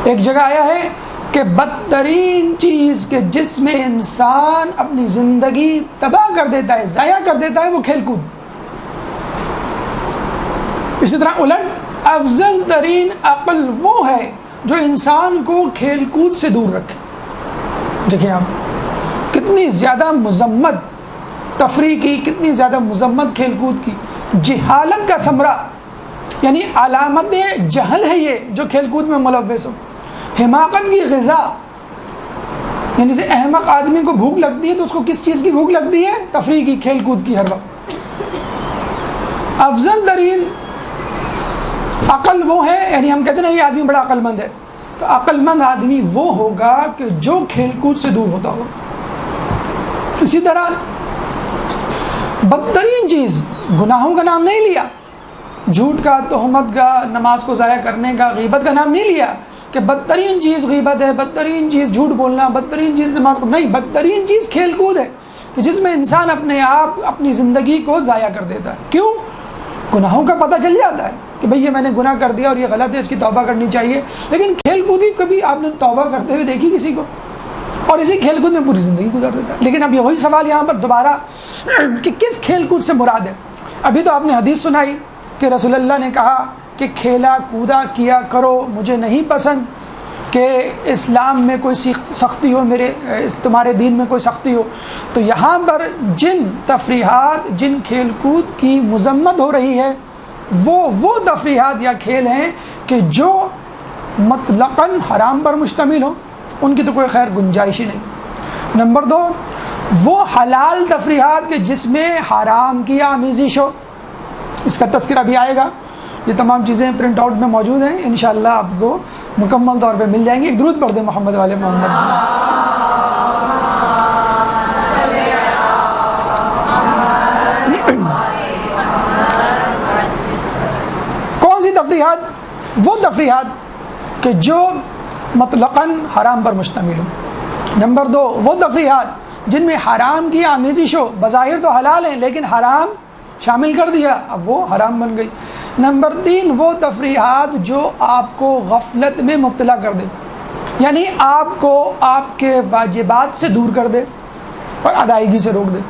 A: ایک جگہ آیا ہے کہ بدترین چیز کہ جس میں انسان اپنی زندگی تباہ کر دیتا ہے، ضائع کر دیتا ہے، وہ کھیل کود. اسی طرح الٹ افضل ترین عقل وہ ہے جو انسان کو کھیل کود سے دور رکھے. دیکھیں آپ کتنی زیادہ مذمت تفریح کی، کتنی زیادہ مذمت کھیل کود کی. جہالت کا ثمرہ یعنی علامت جہل ہے یہ جو کھیل کود میں ملوث ہو. حماقت کی غذا یعنی جیسے احمق آدمی کو بھوک لگتی ہے تو اس کو کس چیز کی بھوک لگتی ہے؟ تفریح کی، کھیل کود کی ہر وقت. افضل ترین عقل وہ ہے، یعنی ہم کہتے ہیں یہ آدمی بڑا عقل مند ہے، تو عقل مند آدمی وہ ہوگا کہ جو کھیل کود سے دور ہوتا ہو. اسی طرح بدترین چیز گناہوں کا نام نہیں لیا، جھوٹ کا، تہمت کا، نماز کو ضائع کرنے کا، غیبت کا نام نہیں لیا کہ بدترین چیز غیبت ہے، بدترین چیز جھوٹ بولنا، بدترین چیز نماز کو نہیں. بدترین چیز کھیل کود ہے کہ جس میں انسان اپنے آپ اپنی زندگی کو ضائع کر دیتا ہے. کیوں؟ گناہوں کا پتہ چل جاتا ہے کہ بھئی یہ میں نے گناہ کر دیا اور یہ غلط ہے، اس کی توبہ کرنی چاہیے، لیکن کھیل کودی کبھی آپ نے توبہ کرتے ہوئے دیکھی کسی کو؟ اور اسی کھیل کود میں پوری زندگی گزار دیتا ہے. لیکن اب یہ وہی سوال یہاں پر دوبارہ کہ کس کھیل کود سے مراد ہے. ابھی تو آپ نے حدیث سنائی کہ رسول اللہ نے کہا کہ کھیلا کودا کیا کرو، مجھے نہیں پسند کہ اسلام میں کوئی سختی ہو، تمہارے دین میں کوئی سختی ہو. تو یہاں پر جن تفریحات، جن کھیل کود کی مذمت ہو رہی ہے وہ تفریحات یا کھیل ہیں کہ جو مطلقاً حرام پر مشتمل ہو، ان کی تو کوئی خیر گنجائش ہی نہیں. نمبر 2، وہ حلال تفریحات کہ جس میں حرام کی آمیزش ہو، اس کا تذکرہ بھی آئے گا. یہ تمام چیزیں پرنٹ آؤٹ میں موجود ہیں، انشاءاللہ آپ کو مکمل طور پہ مل جائیں گی. ایک درود پڑھ دیں محمد والے محمد. سی تفریحات؟ وہ تفریحات کہ جو مطلقاً حرام پر مشتمل ہو۔ نمبر 2 وہ تفریحات جن میں حرام کی آمیزش ہو، بظاہر تو حلال ہیں لیکن حرام شامل کر دیا، اب وہ حرام بن گئی۔ نمبر 3 وہ تفریحات جو آپ کو غفلت میں مبتلا کر دے، یعنی آپ کو آپ کے واجبات سے دور کر دے اور ادائیگی سے روک دے۔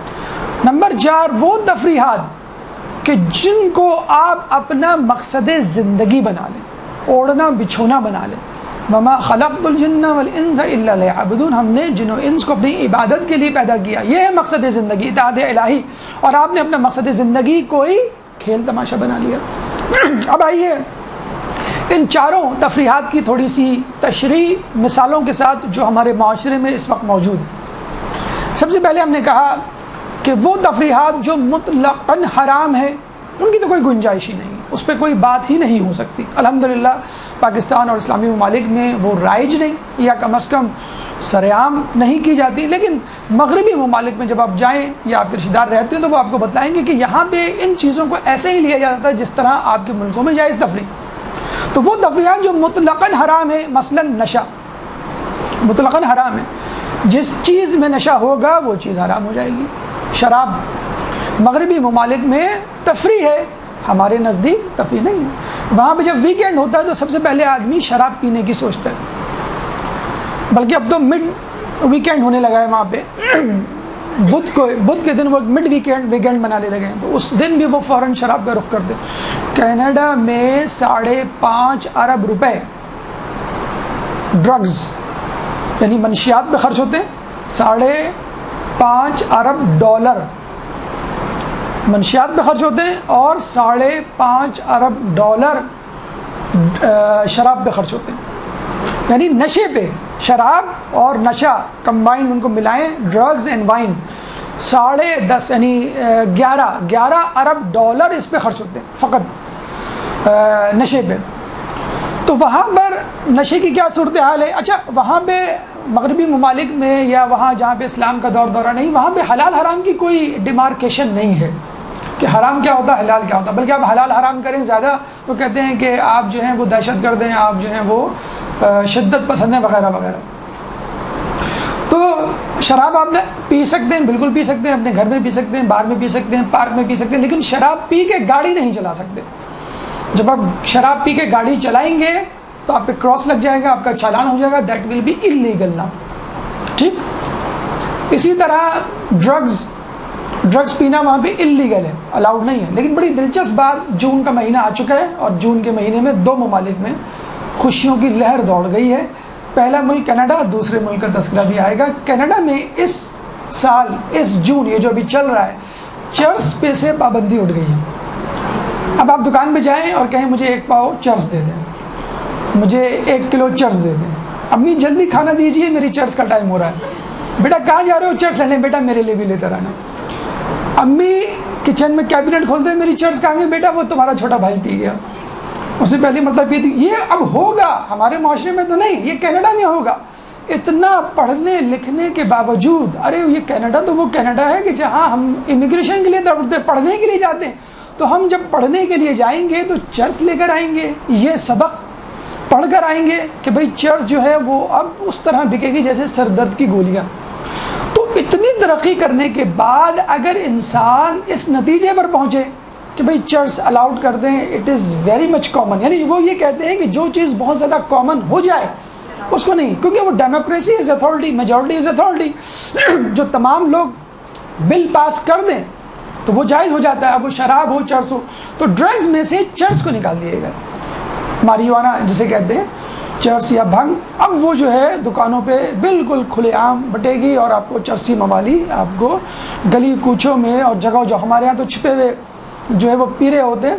A: نمبر 4 وہ تفریحات کہ جن کو آپ اپنا مقصد زندگی بنا لیں، اوڑھنا بچھونا بنا لیں۔ وما خلقت الجن والانس الا ليعبدون، ہم نے جن و انس کو اپنی عبادت کے لیے پیدا کیا، یہ ہے مقصد زندگی، اطاعت الہی، اور آپ نے اپنا مقصد زندگی کوئی کھیل تماشا بنا لیا۔ اب آئیے ان چاروں تفریحات کی تھوڑی سی تشریح مثالوں کے ساتھ جو ہمارے معاشرے میں اس وقت موجود ہے۔ سب سے پہلے ہم نے کہا کہ وہ تفریحات جو مطلقاً حرام ہے ان کی تو کوئی گنجائش ہی نہیں، اس پہ کوئی بات ہی نہیں ہو سکتی۔ الحمدللہ پاکستان اور اسلامی ممالک میں وہ رائج نہیں، یا کم از کم سرعام نہیں کی جاتی، لیکن مغربی ممالک میں جب آپ جائیں یا آپ کے رشتہ دار رہتے ہیں تو وہ آپ کو بتلائیں گے کہ یہاں پہ ان چیزوں کو ایسے ہی لیا جاتا ہے جس طرح آپ کے ملکوں میں جائز تفریح۔ تو وہ تفریحات جو مطلقاً حرام ہے، مثلا نشہ مطلقاً حرام ہے، جس چیز میں نشہ ہوگا وہ چیز حرام ہو جائے گی۔ شراب مغربی ممالک میں تفریح ہے، ہمارے نزدیک تفریح نہیں ہے۔ وہاں پہ جب ویکینڈ ہوتا ہے تو سب سے پہلے آدمی شراب پینے کی سوچتا ہے، بلکہ اب تو مڈ ویکینڈ ہونے لگا ہے وہاں پہ، بدھ کے دن وہ مڈ ویکینڈ منانے لگے ہیں، تو اس دن بھی وہ فوراً شراب کا رخ کرتے۔ کینیڈا میں 5.5 ارب روپے ڈرگز یعنی منشیات پہ خرچ ہوتے ہیں، 5.5 ارب ڈالر منشیات پہ خرچ ہوتے ہیں، اور 5.5 ارب ڈالر شراب پہ خرچ ہوتے ہیں، یعنی نشے پہ۔ شراب اور نشہ کمبائنڈ ان کو ملائیں، ڈرگز اینڈ وائن، 10.5 یعنی 11 ارب ڈالر اس پہ خرچ ہوتے ہیں فقط نشے پہ۔ تو وہاں پر نشے کی کیا صورتحال ہے؟ اچھا وہاں پہ مغربی ممالک میں یا وہاں جہاں پہ اسلام کا دورہ نہیں، وہاں پہ حلال حرام کی کوئی ڈیمارکیشن نہیں ہے کہ حرام کیا ہوتا ہے حلال کیا ہوتا ہے، بلکہ آپ حلال حرام کریں زیادہ تو کہتے ہیں کہ آپ جو ہیں وہ دہشت گرد ہیں، آپ جو ہیں وہ شدت پسند ہیں وغیرہ وغیرہ۔ تو شراب آپ نے پی سکتے ہیں، بالکل پی سکتے ہیں، اپنے گھر میں پی سکتے ہیں، باہر میں پی سکتے ہیں، پارک میں پی سکتے ہیں، لیکن شراب پی کے گاڑی نہیں چلا سکتے۔ جب آپ شراب پی کے گاڑی چلائیں گے تو آپ پہ کراس لگ جائے گا، آپ کا چالان ہو جائے گا، دیٹ ول بی انلیگل نا، ٹھیک۔ اسی طرح ڈرگز پینا وہاں پہ انلیگل ہے، الاؤڈ نہیں ہے۔ لیکن بڑی دلچسپ بات، جون کا مہینہ آ چکا ہے اور جون کے مہینے میں 2 ممالک میں خوشیوں کی لہر دوڑ گئی ہے۔ پہلا ملک کینیڈا، دوسرے ملک کا تذکرہ بھی آئے گا۔ کینیڈا میں اس سال اس جون یہ جو ابھی چل رہا ہے، چرس پہ سے پابندی اٹھ گئی ہے۔ اب آپ دکان پہ جائیں اور کہیں مجھے 1 پاؤ چرس دے دیں، مجھے 1 کلو چرس دے دیں، امی جلدی کھانا دیجیے میری چرس کا ٹائم ہو رہا ہے۔ بیٹا کہاں جا رہے ہو؟ چرس لینے۔ بیٹا میرے لیے بھی لیتے رہنا۔ امی کچن میں کیبنٹ کھولتے ہیں، میری چرس کہاں گئی؟ بیٹا وہ تمہارا چھوٹا بھائی پی گیا، اس سے پہلی مرتبہ پی تھی۔ یہ اب ہوگا ہمارے معاشرے میں تو نہیں، یہ کینیڈا میں ہوگا۔ اتنا پڑھنے لکھنے کے باوجود، ارے یہ کینیڈا تو وہ کینیڈا ہے کہ جہاں ہم امیگریشن کے لیے تڑپتے، پڑھنے کے لیے جاتے ہیں، تو ہم جب پڑھنے کے لیے جائیں گے تو چرس لے کر آئیں گے، یہ سبق پڑھ کر آئیں گے کہ بھئی چرس جو ہے وہ اب اس طرح بکے گی جیسے سر درد کی گولیاں۔ تو اتنی ترقی کرنے کے بعد اگر انسان اس نتیجے پر پہنچے کہ بھئی چرس الاؤڈ کر دیں، it is very much common, یعنی وہ یہ کہتے ہیں کہ جو چیز بہت زیادہ کامن ہو جائے اس کو نہیں، کیونکہ وہ democracy is authority, majority is authority, جو تمام لوگ بل پاس کر دیں تو وہ جائز ہو جاتا ہے۔ اب وہ شراب ہو، چرس ہو، تو ڈرگز میں سے چرس کو نکال دیے گئے، ماریجوانا جسے کہتے ہیں، چرس یا بھنگ، اب وہ جو ہے دکانوں پہ بالکل کھلے عام بٹے گی، اور آپ کو چرسی موالی آپ کو گلی کوچوں میں اور جگہ جو ہمارے ہاں تو چھپے ہوئے جو ہے وہ پی رہے ہوتے ہیں۔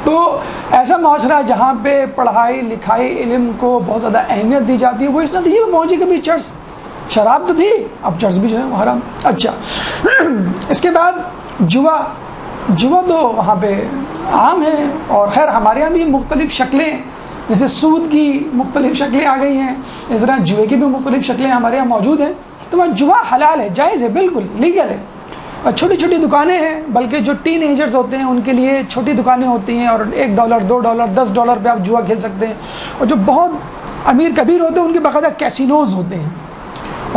A: تو ایسا معاشرہ جہاں پہ پڑھائی لکھائی علم کو بہت زیادہ اہمیت دی جاتی ہے، وہ اس نتیجے میں پہنچے کہ بھئی چرس، شراب تو تھی اب چرس بھی جو ہے وہ حرام۔ اچھا اس کے بعد جوا تو وہاں پہ عام ہے، اور خیر ہمارے یہاں بھی مختلف شکلیں، جیسے سود کی مختلف شکلیں آ گئی ہیں، اس طرح جوئے کی بھی مختلف شکلیں ہمارے یہاں موجود ہیں۔ تو وہاں جوا حلال ہے، جائز ہے، بالکل لیگل ہے، چھوٹی چھوٹی دکانیں ہیں، بلکہ جو ٹین ایجرز ہوتے ہیں ان کے لیے چھوٹی دکانیں ہوتی ہیں، اور $1 $2 $10 پہ آپ جوا کھیل سکتے ہیں. اور جو بہت امیر کبیر ہوتے ہیں ان کے باقاعدہ کیسینوز ہوتے ہیں،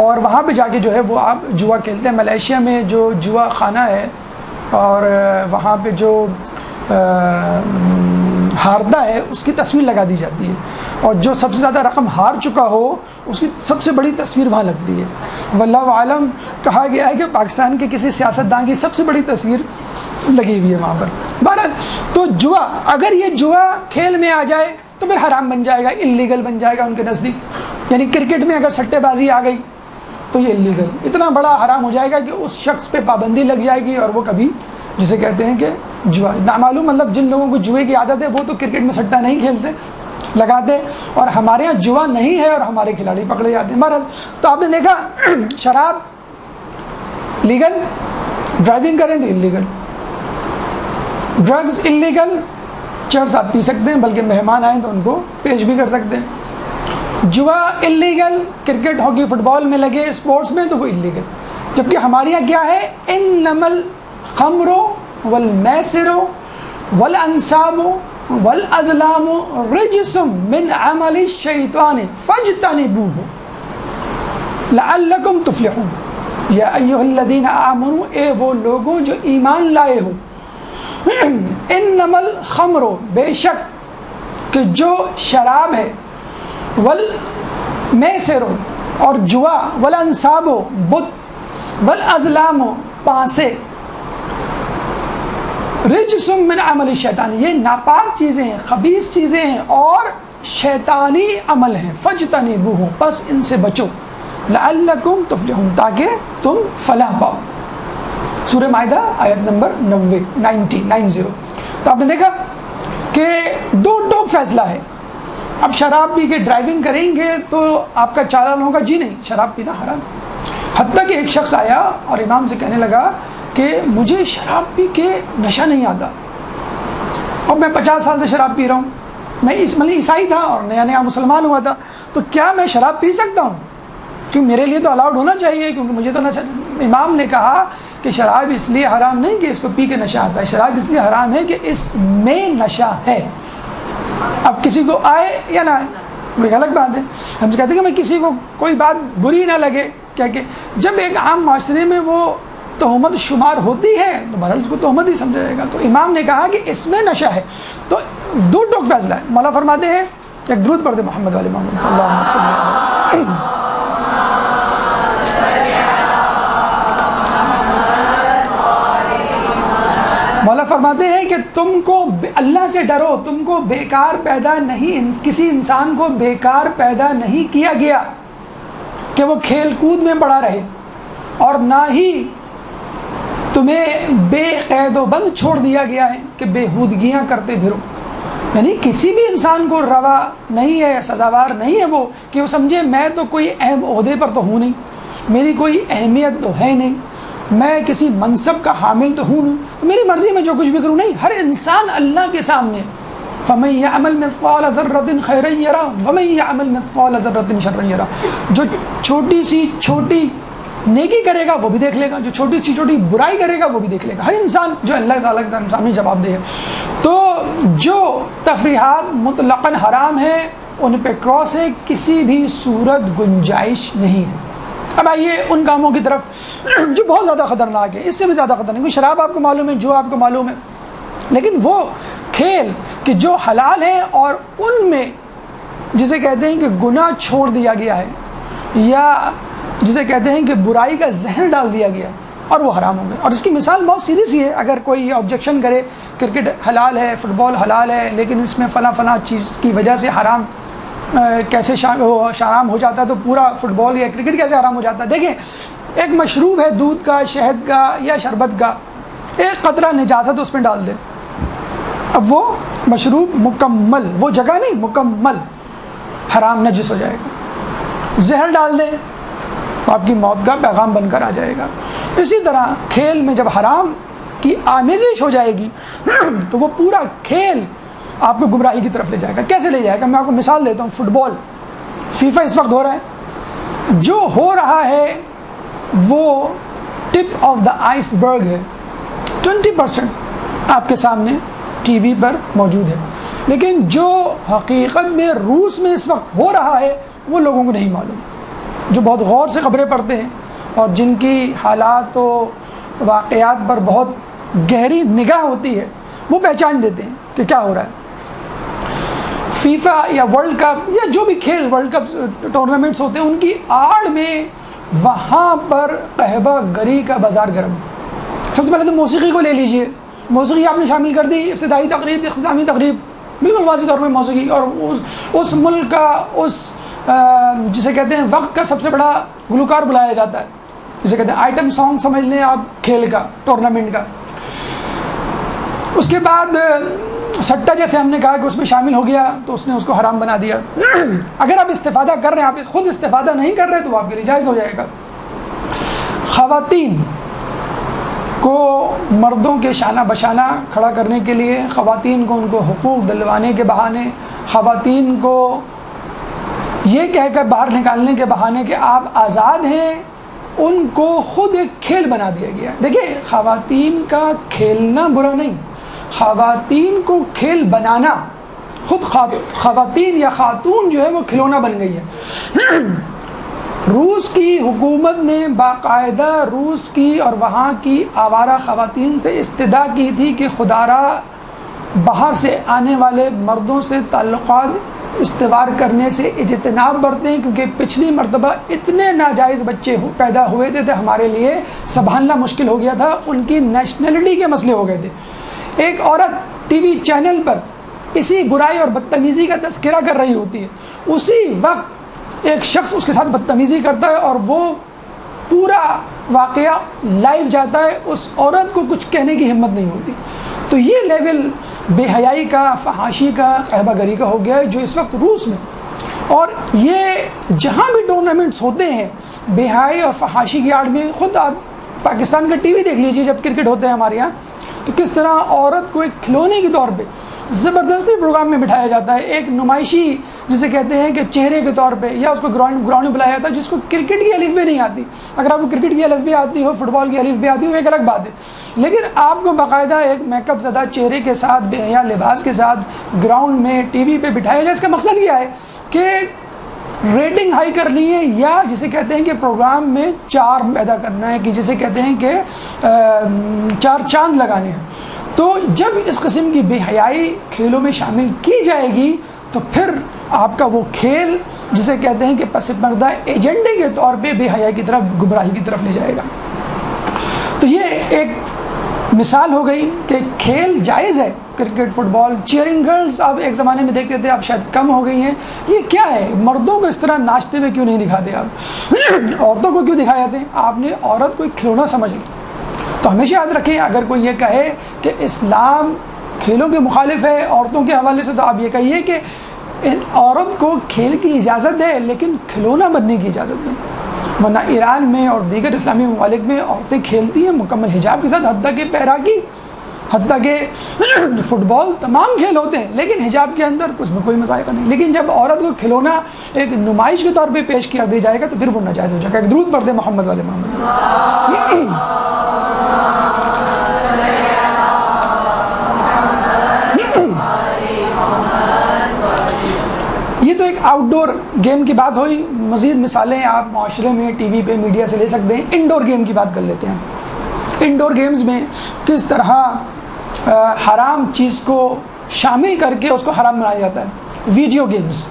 A: اور وہاں پہ جا کے جو ہے وہ آپ جوا کھیلتے ہیں. ملیشیا میں جو جوا خانہ ہے اور وہاں پہ جو ہارتا ہے اس کی تصویر لگا دی جاتی ہے، اور جو سب سے زیادہ رقم ہار چکا ہو اس کی سب سے بڑی تصویر وہاں لگتی ہے. واللہ عالم کہا گیا ہے کہ پاکستان کے کسی سیاستدان کی سب سے بڑی تصویر لگی ہوئی ہے وہاں پر. بہرحال تو جوا، اگر یہ جوا کھیل میں آ جائے تو پھر حرام بن جائے گا، اللیگل بن جائے گا ان کے نزدیک. یعنی کرکٹ میں اگر سٹے بازی آ گئی تو یہ اللیگل، اتنا بڑا حرام ہو جائے گا کہ اس شخص پہ پابندی لگ جائے گی اور وہ کبھی، جسے کہتے ہیں کہ جوا نامعلوم، مطلب جن لوگوں کو جوئے کی عادت ہے وہ تو کرکٹ میں سٹا نہیں کھیلتے، لگاتے، اور ہمارے یہاں جوا نہیں ہے اور ہمارے کھلاڑی پکڑے جاتے ہیں. بہرحال تو آپ نے دیکھا شراب لیگل، ڈرائیونگ کریں تو اللیگل، ڈرگز اللیگل، چرس آپ پی سکتے ہیں بلکہ مہمان آئیں تو ان کو پیش بھی کر سکتے ہیں. جوا اللیگل، کرکٹ ہاکی فٹ بال میں لگے اسپورٹس میں تو وہ اللیگل. جبکہ ہمارے یہاں کیا ہے، انما الخمر والمیسر والانصاب والازلام رجس من عمل الشیطان فاجتنبوه لعلکم تفلحون. یا ایھا الذین آمنوا، اے وہ لوگوں جو ایمان لائے ہو، انما الخمر، بے شک کہ جو شراب ہے، والمیسر اور جوا، والانصاب بت، والازلام پانسے، رجس من عمل الشیطان، یہ ناپاک چیزیں ہیں، خبیث چیزیں ہیں اور شیطانی عمل ہیں. فاجتنبوہ، بس ان سے بچو، لعلکم تفلحون، تاکہ تم فلاح پاؤ. سورہ مائدہ آیت نمبر 90. تو آپ نے دیکھا کہ دو ٹوک فیصلہ ہے. اب شراب پی کے ڈرائیونگ کریں گے تو آپ کا چالان ہوگا جی نہیں، شراب پینا حرام. حتیٰ کہ ایک شخص آیا اور امام سے کہنے لگا کہ مجھے شراب پی کے نشہ نہیں آتا، اور میں 50 سال سے شراب پی رہا ہوں، میں عیسائی تھا اور نیا نیا مسلمان ہوا تھا، تو کیا میں شراب پی سکتا ہوں؟ کیونکہ میرے لیے تو الاؤڈ ہونا چاہیے، کیونکہ مجھے تو نشہ. امام نے کہا کہ شراب اس لیے حرام نہیں کہ اس کو پی کے نشہ آتا ہے، شراب اس لیے حرام ہے کہ اس میں نشہ ہے. اب کسی کو آئے یا نہ آئے وہ ایک الگ بات ہے. ہم کہتے ہیں کہ میں کسی کو کوئی بات بری نہ لگے، کیا کہ جب ایک عام معاشرے میں وہ تہمت شمار ہوتی ہے تو بہرحال اس کو تہمت ہی سمجھا جائے گا. تو امام نے کہا کہ اس میں نشہ ہے. تو دو ٹوک فیصلہ ہے. مولا فرماتے ہیں، ایک درود پڑھ دے محمد والے محمد، اللہم صلی اللہ علیہ وسلم. مولا فرماتے ہیں کہ تم کو اللہ سے ڈرو، تم کو بیکار پیدا نہیں، کسی انسان کو بیکار پیدا نہیں کیا گیا کہ وہ کھیل کود میں پڑا رہے، اور نہ ہی تمہیں بے قید و بند چھوڑ دیا گیا ہے کہ بےہودگیاں کرتے پھرو. یعنی کسی بھی انسان کو روا نہیں ہے، سزاوار نہیں ہے وہ کہ وہ سمجھے میں تو کوئی اہم عہدے پر تو ہوں نہیں، میری کوئی اہمیت تو ہے نہیں، میں کسی منصب کا حامل تو ہوں نہیں، تو میری مرضی میں جو کچھ بھی کروں. نہیں، ہر انسان اللہ کے سامنے فَمَن يَعْمَلْ مِثْقَالَ ذَرَّةٍ خَيْرًا يَرَهُ وَمَن يَعْمَلْ مِثْقَالَ ذَرَّةٍ شَرًّا يَرَهُ. جو چھوٹی سی چھوٹی نیکی کرے گا وہ بھی دیکھ لے گا، جو چھوٹی سی چھوٹی برائی کرے گا وہ بھی دیکھ لے گا. ہر انسان جو اللہ تعالیٰ کے سامنے جواب دے ہے. تو جو تفریحات مطلقاً حرام ہیں ان پہ کراس ہے، کسی بھی صورت گنجائش نہیں ہے. اب آئیے ان کاموں کی طرف جو بہت زیادہ خطرناک ہے، اس سے بھی زیادہ خطرناک. کیونکہ شراب آپ کو معلوم ہے، جو آپ کو معلوم ہے، لیکن وہ کھیل کہ جو حلال ہیں اور ان میں جسے کہتے ہیں کہ گناہ چھوڑ دیا گیا ہے، یا جسے کہتے ہیں کہ برائی کا زہر ڈال دیا گیا اور وہ حرام ہو گئے. اور اس کی مثال بہت سیدھی سی ہے. اگر کوئی آبجیکشن کرے کرکٹ حلال ہے، فٹ بال حلال ہے، لیکن اس میں فلاں فلاں چیز کی وجہ سے حرام کیسے حرام ہو جاتا ہے، تو پورا فٹ بال یا کرکٹ کیسے حرام ہو جاتا ہے؟ دیکھیں، ایک مشروب ہے دودھ کا، شہد کا یا شربت کا، ایک قطرہ نجاست اس میں ڈال دے، اب وہ مشروب مکمل، وہ جگہ نہیں، مکمل حرام نجس ہو جائے گا. زہر ڈال دیں آپ کی موت کا پیغام بن کر آ جائے گا. اسی طرح کھیل میں جب حرام کی آمیزش ہو جائے گی تو وہ پورا کھیل آپ کو گمراہی کی طرف لے جائے گا. کیسے لے جائے گا؟ میں آپ کو مثال دیتا ہوں. فٹ بال، فیفا اس وقت ہو رہا ہے، جو ہو رہا ہے وہ ٹپ آف دا آئس برگ ہے. 20% آپ کے سامنے ٹی وی پر موجود ہے. لیکن جو حقیقت میں روس میں اس وقت ہو رہا ہے وہ لوگوں کو نہیں معلوم. جو بہت غور سے خبریں پڑھتے ہیں اور جن کی حالات و واقعات پر بہت گہری نگاہ ہوتی ہے وہ پہچان دیتے ہیں کہ کیا ہو رہا ہے. فیفا یا ورلڈ کپ یا جو بھی کھیل ورلڈ کپ ٹورنامنٹس ہوتے ہیں ان کی آڑ میں وہاں پر قہبہ گری کا بازار گرم ہے. سب سے پہلے تو موسیقی کو لے لیجئے. موسیقی آپ نے شامل کر دی. ابتدائی تقریب اختتامی تقریب بالکل واضح طور پہ موسیقی. اور اس ملک کا اس جسے کہتے ہیں وقت کا سب سے بڑا گلوکار بلایا جاتا ہے, جسے کہتے ہیں آئٹم سانگ سمجھ لیں آپ کھیل کا ٹورنامنٹ کا. اس کے بعد سٹا جیسے ہم نے کہا کہ اس میں شامل ہو گیا تو اس نے اس کو حرام بنا دیا. اگر آپ استفادہ کر رہے ہیں, آپ خود استفادہ نہیں کر رہے تو وہ آپ کے لیے جائز ہو جائے گا. خواتین کو مردوں کے شانہ بشانہ کھڑا کرنے کے لیے, خواتین کو ان کو حقوق دلوانے کے بہانے, خواتین کو یہ کہہ کر باہر نکالنے کے بہانے کہ آپ آزاد ہیں, ان کو خود ایک کھیل بنا دیا گیا. دیکھیں خواتین کا کھیلنا برا نہیں, خواتین کو کھیل بنانا. خود خواتین یا خاتون جو ہے وہ کھلونا بن گئی ہے. روس کی حکومت نے باقاعدہ روس کی اور وہاں کی آوارہ خواتین سے استدعا کی تھی کہ خدارا باہر سے آنے والے مردوں سے تعلقات استوار کرنے سے اجتناب برتیں, کیونکہ پچھلی مرتبہ اتنے ناجائز بچے پیدا ہوئے تھے ہمارے لیے سنبھالنا مشکل ہو گیا تھا. ان کی نیشنلٹی کے مسئلے ہو گئے تھے. ایک عورت ٹی وی چینل پر اسی برائی اور بدتمیزی کا تذکرہ کر رہی ہوتی ہے, اسی وقت ایک شخص اس کے ساتھ بدتمیزی کرتا ہے اور وہ پورا واقعہ لائیو جاتا ہے, اس عورت کو کچھ کہنے کی ہمت نہیں ہوتی. تو یہ لیول بے حیائی کا, فحاشی کا, قہبہ گری کا ہو گیا ہے جو اس وقت روس میں. اور یہ جہاں بھی ٹورنامنٹس ہوتے ہیں بے حیائی اور فحاشی کی آڑ میں, خود آپ پاکستان کا ٹی وی دیکھ لیجیے جب کرکٹ ہوتے ہیں ہمارے یہاں, تو کس طرح عورت کو ایک کھلونے کے طور پہ زبردستی پروگرام میں بٹھایا جاتا ہے. ایک نمائشی جسے کہتے ہیں کہ چہرے کے طور پہ, یا اس کو گراؤنڈ میں بلایا جاتا ہے جس کو کرکٹ کی الف بھی نہیں آتی. اگر آپ کو کرکٹ کی الف بھی آتی ہو, فٹ بال کی الف بھی آتی ہو, ایک الگ بات ہے. لیکن آپ کو باقاعدہ ایک میک اپ زدہ چہرے کے ساتھ, بے حیا لباس کے ساتھ گراؤنڈ میں ٹی وی پہ بٹھایا جائے. اس کا مقصد کیا ہے کہ ریٹنگ ہائی کرنی ہے, یا جسے کہتے ہیں کہ پروگرام میں چار پیدا کرنا ہے, کہ جسے کہتے ہیں کہ چار چاند لگانے ہیں. تو جب اس قسم کی بے حیائی کھیلوں میں شامل کی جائے گی تو پھر آپ کا وہ کھیل جسے کہتے ہیں کہ پس پردہ ایجنڈے کے طور پہ بے حیائی کی طرف, گمراہی کی طرف لے جائے گا. تو یہ ایک مثال ہو گئی کہ کھیل جائز ہے. کرکٹ, فٹ بال, چیئرنگ گرلز آپ ایک زمانے میں دیکھتے تھے, اب شاید کم ہو گئی ہیں. یہ کیا ہے؟ مردوں کو اس طرح ناچتے ہوئے کیوں نہیں دکھاتے آپ؟ عورتوں کو کیوں دکھائے جاتے ہیں؟ آپ نے عورت کو ایک کھلونا سمجھ لی. تو ہمیشہ یاد رکھیں, اگر کوئی یہ کہے کہ اسلام کھیلوں کے مخالف ہے عورتوں کے حوالے سے, تو آپ یہ کہیے کہ عورت کو کھیل کی اجازت ہے لیکن کھلونا بننے کی اجازت نہیں. ورنہ ایران میں اور دیگر اسلامی ممالک میں عورتیں کھیلتی ہیں مکمل حجاب کے ساتھ, حتیٰ کہ پیراکی, حتیٰ کہ فٹ بال, تمام کھیل ہوتے ہیں لیکن حجاب کے اندر اس میں کوئی مذائقہ نہیں. لیکن جب عورت کو کھلونا ایک نمائش کے طور پہ پیش کر دیا جائے گا تو پھر وہ ناجائز ہو جائے گا. ایک درود پڑھ دیں محمد والے محمد. یہ تو ایک آؤٹ ڈور گیم کی بات ہوئی. مزید مثالیں آپ معاشرے میں ٹی وی پہ میڈیا سے لے سکتے ہیں. انڈور گیم کی بات کر لیتے ہیں. انڈور گیمز میں کس طرح حرام چیز کو شامل کر کے اس کو حرام بنایا جاتا ہے. ویڈیو گیمز,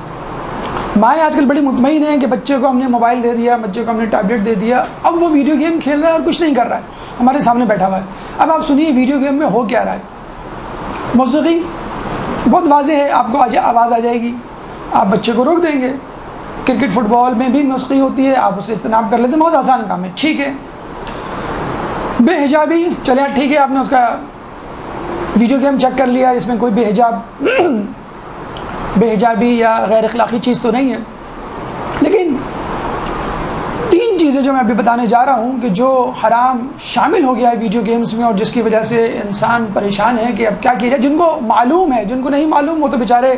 A: مائیں آج کل بڑی مطمئن ہیں کہ بچے کو ہم نے موبائل دے دیا, بچے کو ہم نے ٹیبلٹ دے دیا, اب وہ ویڈیو گیم کھیل رہا ہے اور کچھ نہیں کر رہا ہے, ہمارے سامنے بیٹھا ہوا ہے. اب آپ سنیے ویڈیو گیم میں ہو کیا رہا ہے. موسیقی بہت واضح ہے, آپ کو آواز آ جائے گی, آپ بچے کو روک دیں گے. کرکٹ فٹ بال میں بھی موسیقی ہوتی ہے, آپ اسے اجتناب کر لیتے ہیں, بہت آسان کام ہے, ٹھیک ہے. بے حجابی, چلے ٹھیک ہے, آپ نے اس کا ویڈیو گیم چیک کر لیا, اس میں کوئی بے حجابی یا غیر اخلاقی چیز تو نہیں ہے. لیکن تین چیزیں جو میں ابھی بتانے جا رہا ہوں کہ جو حرام شامل ہو گیا ہے ویڈیو گیمز میں, اور جس کی وجہ سے انسان پریشان ہے کہ اب کیا کیا جائے. جن کو معلوم ہے, جن کو نہیں معلوم وہ تو بیچارے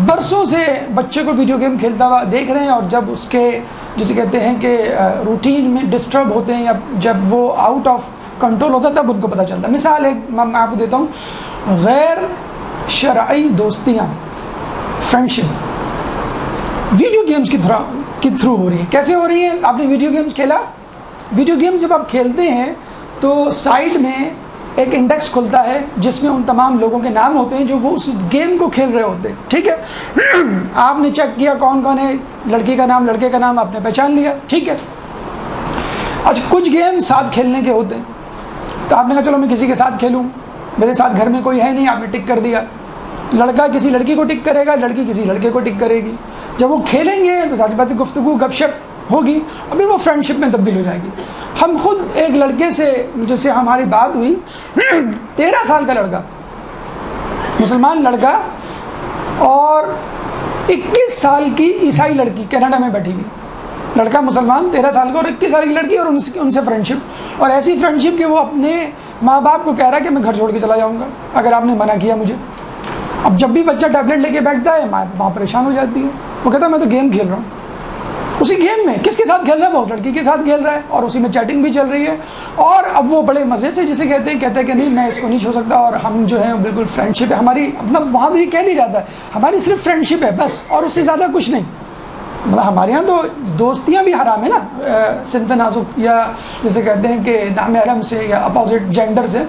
A: برسوں سے بچے کو ویڈیو گیم کھیلتا ہوا دیکھ رہے ہیں, اور جب اس کے جسے کہتے ہیں کہ روٹین میں ڈسٹرب ہوتے ہیں یا جب وہ آؤٹ آف کنٹرول ہوتا ہے تب ان کو پتہ چلتا ہے. مثال ایک میں آپ کو دیتا ہوں, غیر شرعی دوستیاں, فرینڈشپ ویڈیو گیمز کے تھرو ہو رہی ہے. کیسے ہو رہی ہے؟ آپ نے ویڈیو گیمز کھیلا, ویڈیو گیمز جب آپ کھیلتے ہیں تو سائڈ میں ایک انڈیکس کھلتا ہے جس میں ان تمام لوگوں کے نام ہوتے ہیں جو وہ اس گیم کو کھیل رہے ہوتے ہیں, ٹھیک ہے. آپ نے چیک کیا کون کون ہے, لڑکی کا نام لڑکے کا نام آپ نے پہچان لیا, ٹھیک ہے. اچھا کچھ گیم ساتھ کھیلنے کے ہوتے ہیں تو آپ نے کہا چلو میں کسی کے ساتھ کھیلوں, میرے ساتھ گھر میں کوئی ہے نہیں, آپ نے ٹک کر دیا. لڑکا کسی لڑکی کو ٹک کرے گا, لڑکی کسی لڑکے کو ٹک کرے گی. جب وہ کھیلیں گے تو ظاہر بات ہے گفتگو گپ شپ ہوگی, ابھی وہ فرینڈ شپ میں تبدیل ہو جائے گی. ہم خود ایک لڑکے سے جس سے ہماری بات ہوئی, 13 سال کا لڑکا, مسلمان لڑکا, اور 21 سال کی عیسائی لڑکی کینیڈا میں بیٹھی ہوئی. لڑکا مسلمان 13 سال کا اور 21 سال کی لڑکی, اور ان سے فرینڈ شپ, اور ایسی فرینڈ شپ کہ وہ اپنے ماں باپ کو کہہ رہا ہے کہ میں گھر چھوڑ کے چلا جاؤں گا اگر آپ نے منع کیا مجھے. اب جب بھی بچہ ٹیبلٹ لے کے بیٹھتا ہے ماں پریشان ہو جاتی ہے, وہ کہتا ہے میں تو گیم کھیل رہا ہوں. اسی گیم میں کس کے ساتھ کھیل رہا ہے؟ وہ اس لڑکی کے ساتھ کھیل رہا ہے, اور اسی میں چیٹنگ بھی چل رہی ہے. اور اب وہ بڑے مزے سے جسے کہتے ہیں کہ نہیں میں اس کو نہیں چھوڑ سکتا, اور ہم جو ہیں بالکل فرینڈ شپ ہے ہماری, مطلب وہاں تو یہ کہہ دیا جاتا ہے ہماری صرف فرینڈ شپ ہے بس, اور اس سے زیادہ کچھ نہیں. مطلب ہمارے یہاں تو دوستیاں بھی حرام ہے نا, صنف نازک یا جسے کہتے ہیں کہ نامحرم سے یا اپوزٹ جینڈر سے,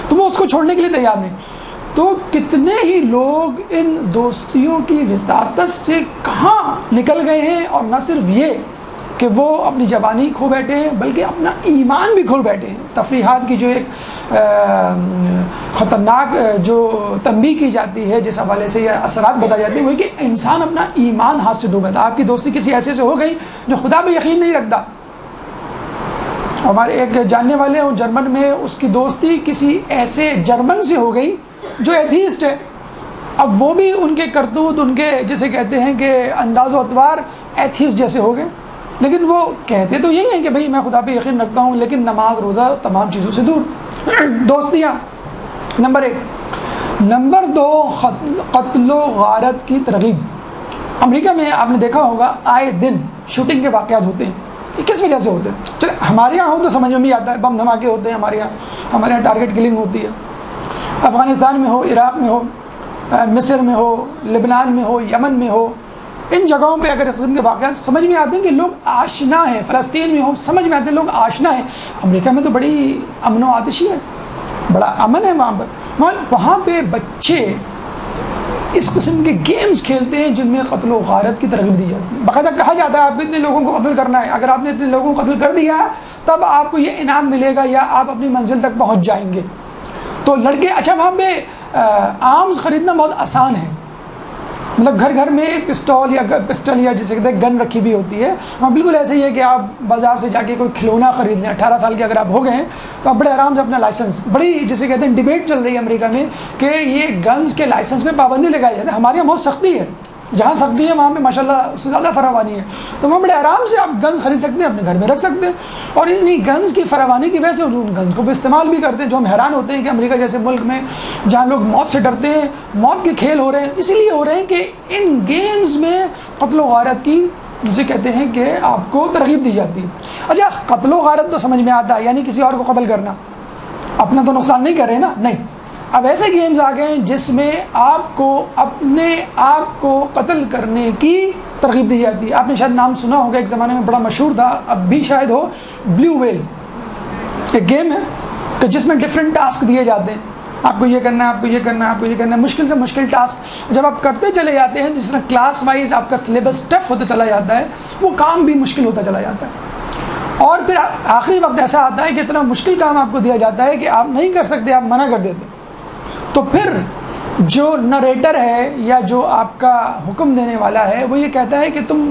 A: تو وہ اس کو چھوڑنے کے لیے تیار نہیں. تو کتنے ہی لوگ ان دوستیوں کی وساطت سے کہاں نکل گئے ہیں, اور نہ صرف یہ کہ وہ اپنی جوانی کھو بیٹھے ہیں بلکہ اپنا ایمان بھی کھو بیٹھے ہیں. تفریحات کی جو ایک خطرناک جو تنبیہ کی جاتی ہے جس حوالے سے یا اثرات بتائے جاتے ہیں وہ کہ انسان اپنا ایمان ہاتھ سے ڈوبا تھا. آپ کی دوستی کسی ایسے سے ہو گئی جو خدا پہ یقین نہیں رکھتا. ہمارے ایک جاننے والے ہیں جرمن میں, اس کی دوستی کسی ایسے جرمن سے ہو گئی جو ایتھیسٹ ہے. اب وہ بھی ان کے کرتوت, ان کے جسے کہتے ہیں کہ انداز و اطوار ایتھیسٹ جیسے ہو گئے, لیکن وہ کہتے تو یہی ہیں کہ بھئی میں خدا پہ یقین رکھتا ہوں لیکن نماز روزہ تمام چیزوں سے دور. دوستیاں نمبر 1. نمبر 2, قتل و غارت کی ترغیب. امریکہ میں آپ نے دیکھا ہوگا آئے دن شوٹنگ کے واقعات ہوتے ہیں. یہ کس وجہ سے ہوتے ہیں؟ چلے ہمارے یہاں ہو تو سمجھ میں بھی آتا ہے, بم دھماکے ہوتے ہیں ہمارے یہاں ٹارگٹ کلنگ ہوتی ہے. افغانستان میں ہو, عراق میں ہو, مصر میں ہو, لبنان میں ہو, یمن میں ہو, ان جگہوں پہ اگر اس قسم کے واقعات سمجھ میں آتے ہیں کہ لوگ آشنا ہیں. فلسطین میں ہو, سمجھ میں آتے ہیں لوگ آشنا ہیں. امریکہ میں تو بڑی امن و آتشی ہے, بڑا امن ہے وہاں پر. وہاں پہ بچے اس قسم کے گیمز کھیلتے ہیں جن میں قتل و غارت کی ترغیب دی جاتی ہے. باقاعدہ کہا جاتا ہے آپ کو اتنے لوگوں کو قتل کرنا ہے, اگر آپ نے اتنے لوگوں کو قتل کر دیا تب آپ کو یہ انعام ملے گا یا آپ اپنی منزل تک پہنچ جائیں گے. تو لڑکے, اچھا وہاں پہ آرمز خریدنا بہت آسان ہے, مطلب گھر گھر میں پسٹل یا جسے کہتے ہیں گن رکھی ہوئی ہوتی ہے. وہاں بالکل ایسے ہی ہے کہ آپ بازار سے جا کے کوئی کھلونا خرید لیں. 18 سال کے اگر آپ ہو گئے ہیں تو آپ بڑے آرام سے اپنا لائسنس, بڑی جسے کہتے ہیں ڈیبیٹ چل رہی ہے امریکہ میں کہ یہ گنز کے لائسنس میں پابندی لگائی جیسے ہمارے یہاں بہت سختی ہے, جہاں سختی ہے وہاں پہ ماشاءاللہ اس سے زیادہ فراوانی ہے. تو وہاں بڑے آرام سے آپ گنز خرید سکتے ہیں, اپنے گھر میں رکھ سکتے ہیں, اور انہیں گنز کی فراوانی کی وجہ سے ان گنز کو بھی استعمال بھی کرتے ہیں. جو ہم حیران ہوتے ہیں کہ امریکہ جیسے ملک میں جہاں لوگ موت سے ڈرتے ہیں, موت کے کھیل ہو رہے ہیں, اسی لیے ہو رہے ہیں کہ ان گیمز میں قتل و غارت کی جسے کہتے ہیں کہ آپ کو ترغیب دی جاتی ہے. اچھا قتل و غارت تو سمجھ میں آتا ہے, یعنی کسی اور کو قتل کرنا, اپنا تو نقصان نہیں کر رہے نا, نہیں. اب ایسے گیمز آ گئے ہیں جس میں آپ کو اپنے آپ کو قتل کرنے کی ترغیب دی جاتی ہے. آپ نے شاید نام سنا ہوگا, ایک زمانے میں بڑا مشہور تھا, اب بھی شاید ہو, بلیو ویل. ایک گیم ہے کہ جس میں ڈفرینٹ ٹاسک دیے جاتے ہیں, آپ کو یہ کرنا ہے, آپ کو یہ کرنا ہے, آپ کو یہ کرنا ہے, مشکل سے مشکل ٹاسک جب آپ کرتے چلے جاتے ہیں جس طرح کلاس وائز آپ کا سلیبس ٹف ہوتا چلا جاتا ہے, وہ کام بھی مشکل ہوتا چلا جاتا ہے. اور پھر آخری وقت ایسا آتا ہے کہ اتنا مشکل کام آپ کو دیا جاتا ہے کہ آپ نہیں کر سکتے, آپ منع کر دیتے. تو پھر جو نریٹر ہے یا جو آپ کا حکم دینے والا ہے وہ یہ کہتا ہے کہ تم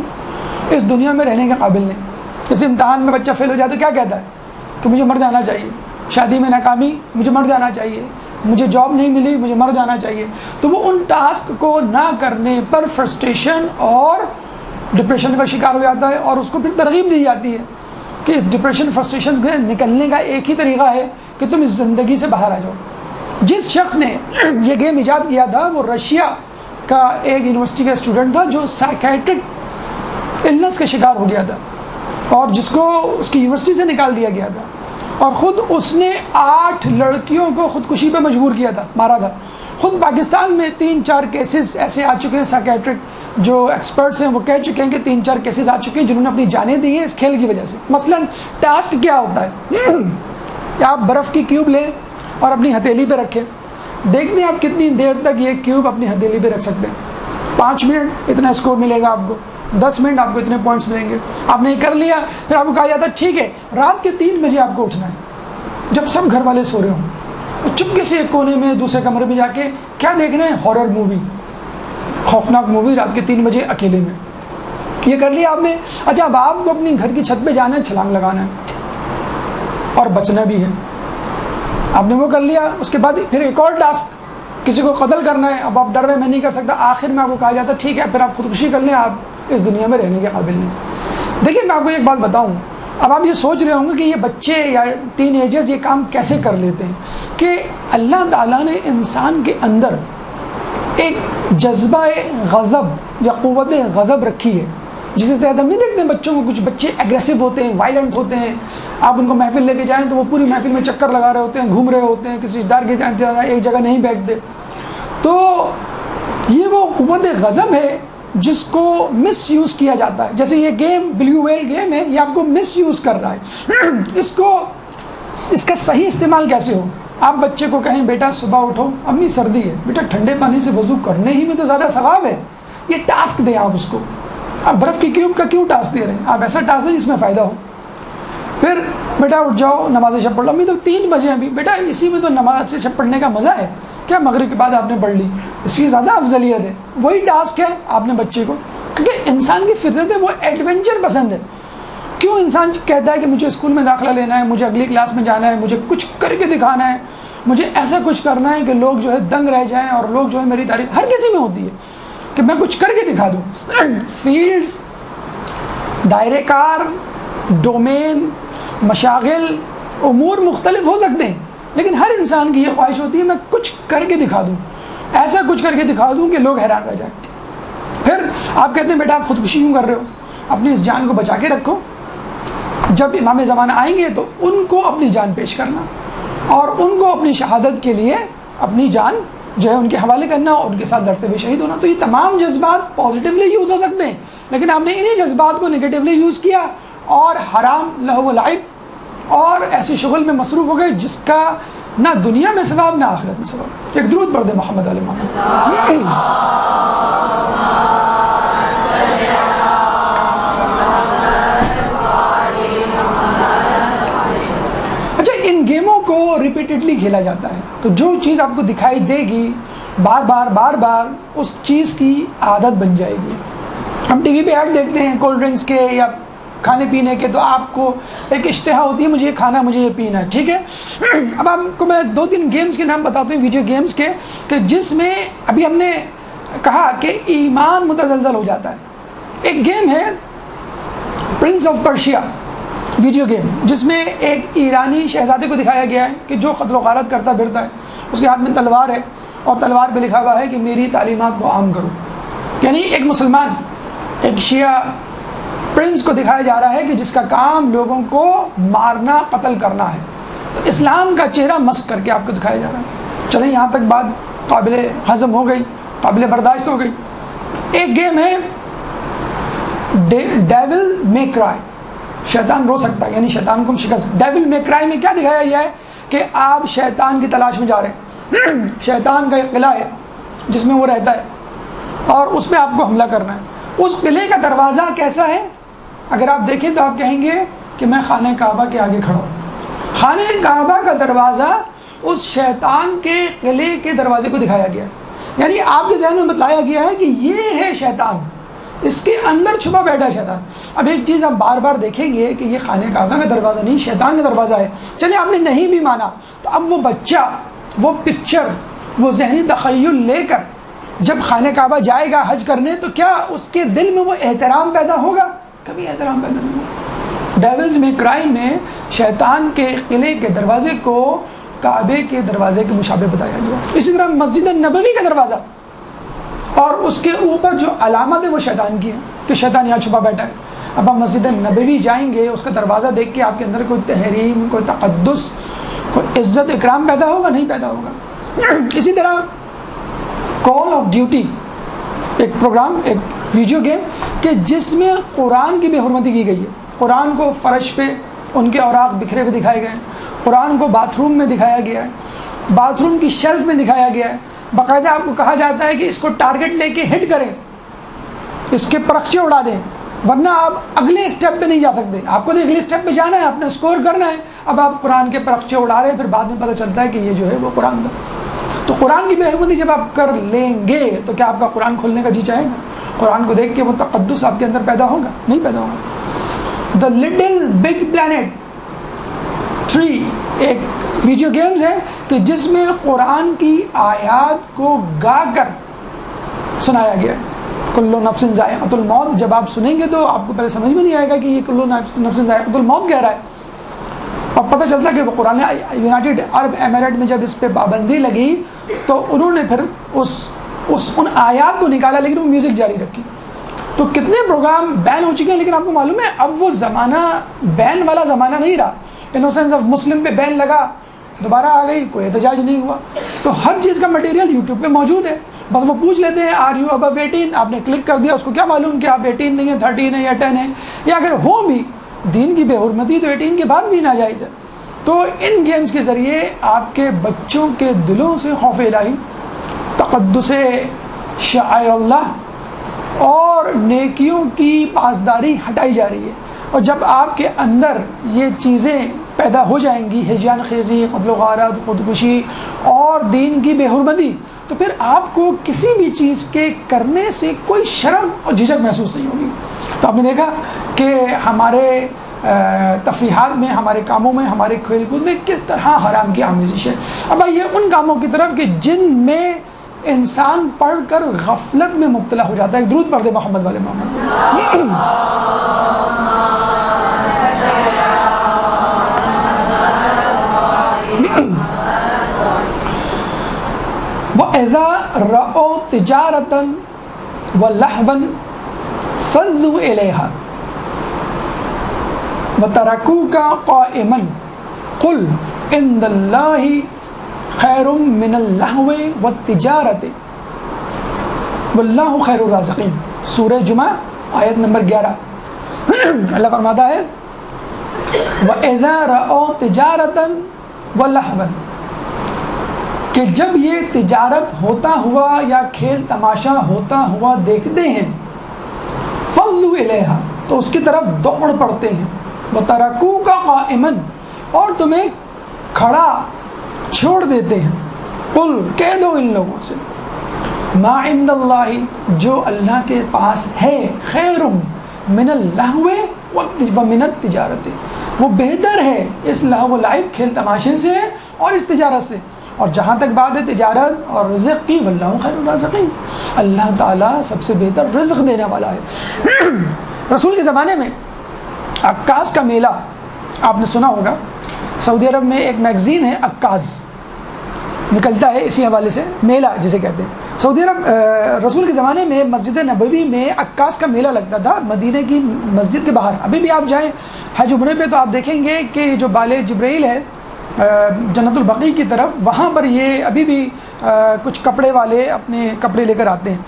A: اس دنیا میں رہنے کے قابل نہیں. اس امتحان میں بچہ فیل ہو جائے تو کیا کہتا ہے کہ مجھے مر جانا چاہیے, شادی میں ناکامی مجھے مر جانا چاہیے, مجھے جاب نہیں ملی مجھے مر جانا چاہیے. تو وہ ان ٹاسک کو نہ کرنے پر فرسٹریشن اور ڈپریشن کا شکار ہو جاتا ہے, اور اس کو پھر ترغیب دی جاتی ہے کہ اس ڈپریشن فرسٹریشن سے نکلنے کا ایک ہی طریقہ ہے کہ تم اس زندگی سے باہر آ جاؤ. جس شخص نے یہ گیم ایجاد کیا تھا وہ رشیا کا ایک یونیورسٹی کا اسٹوڈنٹ تھا جو سائیکیٹرک النس کا شکار ہو گیا تھا. اور جس کو اس کی یونیورسٹی سے نکال دیا گیا تھا، اور خود اس نے 8 لڑکیوں کو خودکشی پہ مجبور کیا تھا، مارا تھا. خود پاکستان میں 3-4 کیسز ایسے آ چکے ہیں، سائیکیٹرک جو ایکسپرٹس ہیں وہ کہہ چکے ہیں کہ 3-4 کیسز آ چکے ہیں جنہوں نے اپنی جانیں دی ہیں اس کھیل کی وجہ سے. مثلا ٹاسک کیا ہوتا ہے کہ آپ برف کی کیوب لیں اور اپنی ہتھیلی پہ رکھیں، دیکھتے ہیں آپ کتنی دیر تک یہ کیوب اپنی ہتھیلی پہ رکھ سکتے ہیں. 5 منٹ اتنا اسکور ملے گا آپ کو، 10 منٹ آپ کو اتنے پوائنٹس ملیں گے. آپ نے کر لیا، پھر آپ کو کہا جاتا ہے ٹھیک ہے رات کے 3 بجے آپ کو اٹھنا ہے جب سب گھر والے سو رہے ہوں، اور چپکے سے ایک کونے میں دوسرے کمرے میں جا کے کیا دیکھنا ہے؟ ہارر مووی، خوفناک مووی رات کے 3 بجے اکیلے میں. یہ کر لیا آپ نے. اچھا اب آپ کو اپنی گھر کی چھت پہ جانا ہے، چھلانگ لگانا ہے اور بچنا بھی ہے. آپ نے وہ کر لیا. اس کے بعد پھر ایک اور ٹاسک، کسی کو قتل کرنا ہے. اب آپ ڈر رہے میں نہیں کر سکتا، آخر میں آپ کو کہا جاتا ہے ٹھیک ہے پھر آپ خودکشی کر لیں، آپ اس دنیا میں رہنے کے قابل نہیں. دیکھیے میں آپ کو ایک بات بتاؤں، اب آپ یہ سوچ رہے ہوں گے کہ یہ بچے یا ٹین ایجرز یہ کام کیسے کر لیتے ہیں، کہ اللہ تعالیٰ نے انسان کے اندر ایک جذبہ غضب یا قوت غضب رکھی ہے، جس کے تحت ہم نہیں دیکھتے بچوں کو، کچھ بچے ایگریسو ہوتے ہیں، وائلنٹ ہوتے ہیں. آپ ان کو محفل لے کے جائیں تو وہ پوری محفل میں چکر لگا رہے ہوتے ہیں، گھوم رہے ہوتے ہیں، کسی رشتہ دار کے جائیں ایک جگہ نہیں بیٹھتے. تو یہ وہ قوت غضب ہے جس کو مس یوز کیا جاتا ہے. جیسے یہ گیم بلیو ویل گیم ہے، یہ آپ کو مس یوز کر رہا ہے. اس کا صحیح استعمال کیسے ہو؟ آپ بچے کو کہیں بیٹا صبح اٹھو، امی سردی ہے، بیٹا ٹھنڈے پانی سے وضو کرنے ہی میں تو زیادہ ثواب ہے، یہ ٹاسک دیں آپ اس کو. آپ برف کی کیوب کا کیوں ٹاسک دے رہے ہیں؟ آپ ایسا ٹاسک دیں جس میں فائدہ ہو. پھر بیٹا اٹھ جاؤ نماز شب پڑھ لو. امی تو 3 بجے ابھی، بیٹا اسی میں تو نماز شب پڑھنے کا مزہ ہے، کیا مغرب کے بعد آپ نے پڑھ لی، اس کی زیادہ افضلیت ہے. وہی ٹاسک ہے آپ نے بچے کو، کیونکہ انسان کی فطرت ہے وہ ایڈونچر پسند ہے. کیوں انسان کہتا ہے کہ مجھے اسکول میں داخلہ لینا ہے، مجھے اگلی کلاس میں جانا ہے، مجھے کچھ کر کے دکھانا ہے، مجھے ایسا کچھ کرنا ہے کہ لوگ جو ہے دنگ رہ جائیں، اور لوگ جو ہے میری تعریف، ہر کسی میں ہوتی ہے کہ میں کچھ کر کے دکھا دوں. فیلڈز، دائرے کار، ڈومین، مشاغل، امور مختلف ہو سکتے ہیں، لیکن ہر انسان کی یہ خواہش ہوتی ہے میں کچھ کر کے دکھا دوں، ایسا کچھ کر کے دکھا دوں کہ لوگ حیران رہ جائیں. پھر آپ کہتے ہیں بیٹا آپ خودکشی کیوں کر رہے ہو؟ اپنی اس جان کو بچا کے رکھو، جب امام زمانہ آئیں گے تو ان کو اپنی جان پیش کرنا، اور ان کو اپنی شہادت کے لیے اپنی جان جو ہے ان کے حوالے کرنا، اور ان کے ساتھ لڑتے ہوئے شہید ہونا. تو یہ تمام جذبات پازیٹیولی یوز ہو سکتے ہیں، لیکن آپ نے انہی جذبات کو نگیٹیولی یوز کیا اور حرام، لہو و لعب اور ایسی شغل میں مصروف ہو گئے جس کا نہ دنیا میں ثواب نہ آخرت میں ثواب. ایک درود پڑھ دے محمد علیہ محمد. اچھا ان گیموں کو ریپیٹڈلی کھیلا جاتا ہے تو جو چیز آپ کو دکھائی دے گی بار بار اس چیز کی عادت بن جائے گی. ہم ٹی وی پہ ایڈ دیکھتے ہیں کولڈ ڈرنکس کے یا کھانے پینے کے، تو آپ کو ایک اشتہا ہوتی ہے مجھے یہ کھانا، مجھے یہ پینا ہے، ٹھیک ہے. اب آپ کو میں 2-3 گیمز کے نام بتاتا ہوں، ویڈیو گیمز کے، کہ جس میں ابھی ہم نے کہا کہ ایمان متزلزل ہو جاتا ہے. ایک گیم ہے prince of Persia video game, جس میں ایک ایرانی شہزادے کو دکھایا گیا ہے کہ جو قتل و غارت کرتا پھرتا ہے، اس کے ہاتھ میں تلوار ہے اور تلوار پہ لکھا ہوا ہے کہ میری تعلیمات کو عام کرو. یعنی ایک مسلمان، ایک شیعہ پرنس کو دکھایا جا رہا ہے کہ جس کا کام لوگوں کو مارنا، قتل کرنا ہے. تو اسلام کا چہرہ مسخ کر کے آپ کو دکھایا جا رہا ہے. چلیں یہاں تک بات قابل ہضم ہو گئی، قابل برداشت ہو گئی. ایک گیم ہے ڈیول مے کرائی، شیطان رو سکتا ہے، یعنی شیطان کو شکست. ڈیول مے کرائی میں کیا دکھایا گیا ہے کہ آپ شیطان کی تلاش میں جا رہے ہیں. شیطان کا ایک قلعہ ہے جس میں وہ رہتا ہے اور اس میں آپ کو حملہ کرنا ہے. اس قلعے کا دروازہ کیسا ہے؟ اگر آپ دیکھیں تو آپ کہیں گے کہ میں خانہ کعبہ کے آگے کھڑا ہوں. خانہ کعبہ کا دروازہ اس شیطان کے قلعے کے دروازے کو دکھایا گیا ہے. یعنی آپ کے ذہن میں بتلایا گیا ہے کہ یہ ہے شیطان، اس کے اندر چھپا بیٹھا شیطان. اب ایک چیز آپ بار بار دیکھیں گے کہ یہ خانہ کعبہ کا دروازہ نہیں، شیطان کا دروازہ ہے. چلے آپ نے نہیں بھی مانا تو اب وہ بچہ، وہ پکچر، وہ ذہنی تخیل لے کر جب خانہ کعبہ جائے گا حج کرنے تو کیا اس کے دل میں وہ احترام پیدا ہوگا؟ کبھی احترام پیدا نہیں ہوگا. ڈیولز میں کرائی میں شیطان کے قلعے کے دروازے کو کعبے کے دروازے کے مشابہ بتایا گیا. اسی طرح مسجد نبوی کا دروازہ اور اس کے اوپر جو علامت ہے وہ شیطان کی ہے کہ شیطان یہاں چھپا بیٹھا ہے. اب آپ مسجد نبوی جائیں گے، اس کا دروازہ دیکھ کے آپ کے اندر کوئی تحریم، کوئی تقدس، کوئی عزت اکرام پیدا ہوگا؟ نہیں پیدا ہوگا۔ اسی طرح کال آف ڈیوٹی ایک پروگرام، ایک ویڈیو گیم کہ جس میں قرآن کی بے حرمتی کی گئی ہے، قرآن کو فرش پہ ان کے اوراق بکھرے ہوئے دکھائے گئے ہیں، قرآن کو باتھ روم میں دکھایا گیا ہے، باتھ روم کی شیلف میں دکھایا گیا ہے، باقاعدہ آپ کو کہا جاتا ہے کہ اس کو ٹارگٹ لے کے ہٹ کریں، اس کے پرخچے اڑا دیں، ورنہ آپ اگلے اسٹیپ پہ نہیں جا سکتے۔ آپ کو تو اگلے اسٹیپ پہ جانا ہے، آپ نے اسکور کرنا ہے، اب آپ قرآن کے پرخچے اڑا رہے ہیں، پھر بعد میں پتہ چلتا ہے کہ یہ جو ہے وہ قرآن تھا۔ تو قرآن کی بے حرمتی جب آپ کر لیں گے تو کیا آپ کا قرآن کھولنے کا جی چاہے گا؟ قرآن کو دیکھ کے وہ تقدس آپ کے اندر پیدا ہوگا؟ نہیں پیدا ہوگا۔ دا لٹل بگ پلانٹ 3 ایک ویڈیو گیمز ہے کہ جس میں قرآن کی آیات کو گا کر سنایا گیا ہے۔ کلو نفس ذائقۃ الموت، جب آپ سنیں گے تو آپ کو پہلے سمجھ میں نہیں آئے گا کہ یہ کلو نفس ذائقۃ الموت کہہ رہا ہے، اور پتہ چلتا کہ وہ قرآن یونائٹڈ عرب ایمریٹ میں جب اس پہ پابندی لگی تو انہوں نے پھر ان آیات کو نکالا، لیکن وہ میوزک جاری رکھی۔ تو کتنے پروگرام بین ہو چکے ہیں، لیکن آپ کو معلوم ہے اب وہ زمانہ بین والا زمانہ نہیں رہا۔ انوسینس آف مسلم پہ بین لگا، دوبارہ آ گئی، کوئی احتجاج نہیں ہوا۔ تو ہر چیز کا مٹیریل یوٹیوب پہ موجود ہے، بس وہ پوچھ لیتے ہیں آر یو ابو 18، آپ نے کلک کر دیا، اس کو کیا معلوم کہ آپ 18 نہیں ہیں، 13 ہیں یا 10 ہیں، یا اگر ہو بھی دین کی بے حرمتی تو 18 کے بعد بھی ناجائز ہے۔ تو ان گیمز کے ذریعے آپ کے بچوں کے دلوں سے خوف الہی، تقدس شعائر اللہ اور نیکیوں کی پاسداری ہٹائی جا رہی ہے۔ اور جب آپ کے اندر یہ چیزیں پیدا ہو جائیں گی، ہجیان خیزی، قتل و غارت، خودکشی اور دین کی بے حرمتی، تو پھر آپ کو کسی بھی چیز کے کرنے سے کوئی شرم اور جھجک محسوس نہیں ہوگی۔ تو آپ نے دیکھا کہ ہمارے تفریحات میں، ہمارے کاموں میں، ہمارے کھیل کود میں کس طرح حرام کی آمیزش ہے۔ اب آئیے ان کاموں کی طرف کہ جن میں انسان پڑھ کر غفلت میں مبتلا ہو جاتا ہے۔ درود پڑھ دے محمد والے محمد۔ وَإِذَا رَأَوْا تِجَارَةً وَلَهْوًا فَضُّوا إِلَيْهَا وَتَرَكُوكَ قَائِمًا قُلْ إِنَّ اللَّهِ خَيْرٌ مِّنَ اللَّهْوِ وَالتِّجَارَةِ وَاللَّهُ خَيْرُ الرَّازِقِينَ، سورہ جمعہ آیت نمبر 11۔ اللہ فرماتا ہے وَإِذَا رَأَوْا تِجَارَةً وَلَهْوًا، کہ جب یہ تجارت ہوتا ہوا یا کھیل تماشا ہوتا ہوا دیکھتے ہیں، فَضُّوا إِلَيْهَا، تو اس کی طرف دوڑ پڑتے ہیں، وَتَرَكُوكَ قَائِمًا، اور تمہیں کھڑا چھوڑ دیتے ہیں۔ قل، کہہ دو ان لوگوں سے، ما عند اللہ، جو اللہ کے پاس ہے، خیر من اللہو ومن التجارت، وہ بہتر ہے اس لہو و لعب، کھیل تماشے سے اور اس تجارت سے۔ اور جہاں تک بات ہے تجارت اور رزق کی، واللہ خیر الرازقین، اللہ تعالیٰ سب سے بہتر رزق دینے والا ہے۔ رسول کے زمانے میں عکاس کا میلہ آپ نے سنا ہوگا، سعودی عرب میں ایک میگزین ہے عکاس، نکلتا ہے اسی حوالے سے، میلہ جسے کہتے ہیں۔ سعودی عرب رسول کے زمانے میں مسجد نبوی میں عکاس کا میلہ لگتا تھا، مدینہ کی مسجد کے باہر۔ ابھی بھی آپ جائیں حج عمرے پہ تو آپ دیکھیں گے کہ جو بالِ جبرائیل ہے جنت البقیع کی طرف، وہاں پر یہ ابھی بھی کچھ کپڑے والے اپنے کپڑے لے کر آتے ہیں۔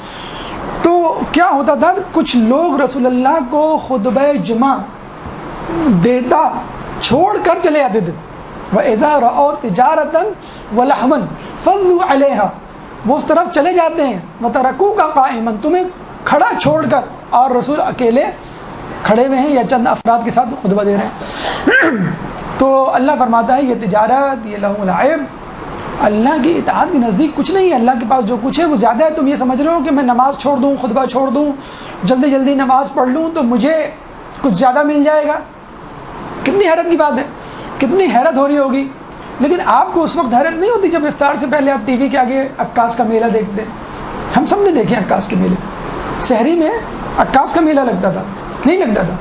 A: تو کیا ہوتا تھا، کچھ لوگ رسول اللہ کو خطبہ جمعہ دیتا چھوڑ کر چلے آتے تھے۔ وَإِذَا رَأَوْا تِجَارَةً وَلَهْوًا فَضُّوا عَلَيْهَا، وہ اس طرف چلے جاتے ہیں، وَتَرَكُوكَ قَائِمًا، تمہیں کھڑا چھوڑ کر، اور رسول اکیلے کھڑے ہوئے ہیں یا چند افراد کے ساتھ خطبہ دے رہے ہیں۔ تو اللہ فرماتا ہے یہ تجارت، یہ لہو و لعب اللہ کی اطاعت کے نزدیک کچھ نہیں ہے۔ اللہ کے پاس جو کچھ ہے وہ زیادہ ہے۔ تم یہ سمجھ رہے ہو کہ میں نماز چھوڑ دوں، خطبہ چھوڑ دوں، جلدی جلدی نماز پڑھ لوں تو مجھے کچھ زیادہ مل جائے گا؟ کتنی حیرت کی بات ہے، کتنی حیرت ہو رہی ہوگی۔ لیکن آپ کو اس وقت حیرت نہیں ہوتی جب افطار سے پہلے آپ ٹی وی کے آگے عکاس کا میلہ دیکھتے ہیں؟ ہم سب نے دیکھے عکاس کے میلے، سحری میں عکاس کا میلہ لگتا تھا، نہیں لگتا تھا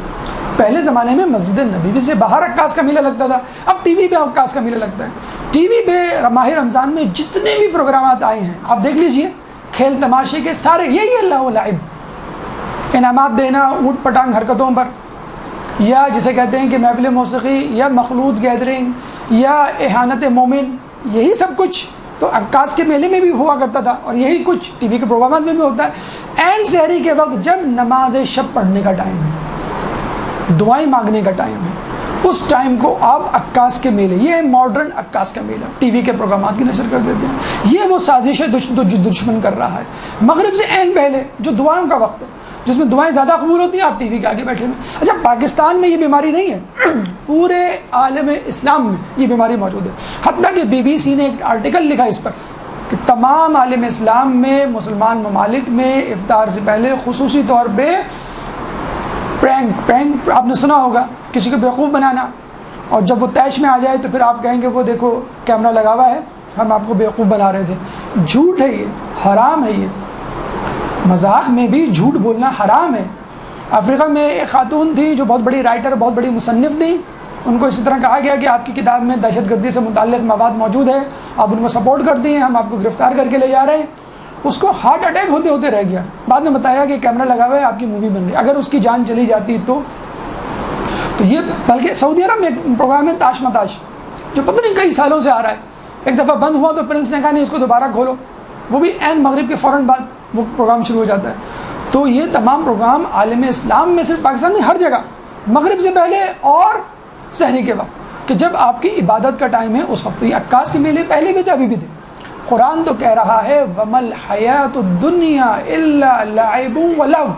A: پہلے زمانے میں مسجد نبوی سے باہر عکاس کا میلہ لگتا تھا، اب ٹی وی پہ عکاس کا میلہ لگتا ہے۔ ٹی وی پہ ماہ رمضان میں جتنے بھی پروگرامات آئے ہیں آپ دیکھ لیجئے، کھیل تماشے کے سارے یہی اللہ و لعب، انعامات دینا، اوٹ پٹانگ حرکتوں پر، یا جسے کہتے ہیں کہ محفل موسیقی یا مخلوط گیدرنگ یا احانت مومن، یہی سب کچھ تو عکاس کے میلے میں بھی ہوا کرتا تھا، اور یہی کچھ ٹی وی کے پروگرامات میں بھی ہوتا ہے۔ اینڈ سحری کے وقت جب نماز شب پڑھنے کا ٹائم ہے، دعائیں مانگنے کا ٹائم ہے، اس ٹائم کو آپ عکاس کے میلے، یہ ماڈرن عکاس کا میلہ، ٹی وی کے پروگرامات کی نشر کر دیتے ہیں۔ یہ وہ سازش ہے جو دشمن کر رہا ہے۔ مغرب سے عین پہلے جو دعاؤں کا وقت ہے، جس میں دعائیں زیادہ قبول ہوتی ہیں، آپ ٹی وی کے آگے بیٹھے ہوئے۔ اچھا، پاکستان میں یہ بیماری نہیں ہے، پورے عالم اسلام میں یہ بیماری موجود ہے۔ حتیٰ کہ BBC نے ایک آرٹیکل لکھا اس پر کہ تمام عالم اسلام میں، مسلمان ممالک میں افطار سے پہلے خصوصی طور پہ پرینک آپ نے سنا ہوگا، کسی کو بیوقوف بنانا، اور جب وہ طیش میں آ جائے تو پھر آپ کہیں گے وہ دیکھو کیمرہ لگا ہوا ہے، ہم آپ کو بیوقوف بنا رہے تھے۔ جھوٹ ہے، یہ حرام ہے، یہ مذاق میں بھی جھوٹ بولنا حرام ہے۔ افریقہ میں ایک خاتون تھی جو بہت بڑی رائٹر، بہت بڑی مصنف تھی، ان کو اسی طرح کہا گیا کہ آپ کی کتاب میں دہشت گردی سے متعلق مواد موجود ہے، آپ ان کو سپورٹ کرتی ہیں، ہم آپ کو گرفتار کر کے لے جا رہے ہیں۔ اس کو ہارٹ اٹیک ہوتے ہوتے رہ گیا، بعد میں بتایا کہ کیمرہ لگا ہوا ہے، آپ کی مووی بن رہی ہے۔ اگر اس کی جان چلی جاتی تو یہ، بلکہ سعودی عرب میں ایک پروگرام ہے تاش متاش، جو پتہ نہیں کئی سالوں سے آ رہا ہے، ایک دفعہ بند ہوا تو پرنس نے کہا نہیں اس کو دوبارہ کھولو، وہ بھی عین مغرب کے فوراً بعد وہ پروگرام شروع ہو جاتا ہے۔ تو یہ تمام پروگرام عالم اسلام میں، صرف پاکستان میں، ہر جگہ مغرب سے پہلے اور سحری کے وقت، کہ جب آپ کی عبادت کا ٹائم ہے اس وقت۔ یہ عکاس کے میلے پہلے بھی تھے، ابھی بھی تھے۔ قرآن تو کہہ رہا ہے وَمَا الْحَيَاةُ الدُّنْيَا إِلَّا لَعِبٌ وَلَهْوٌ،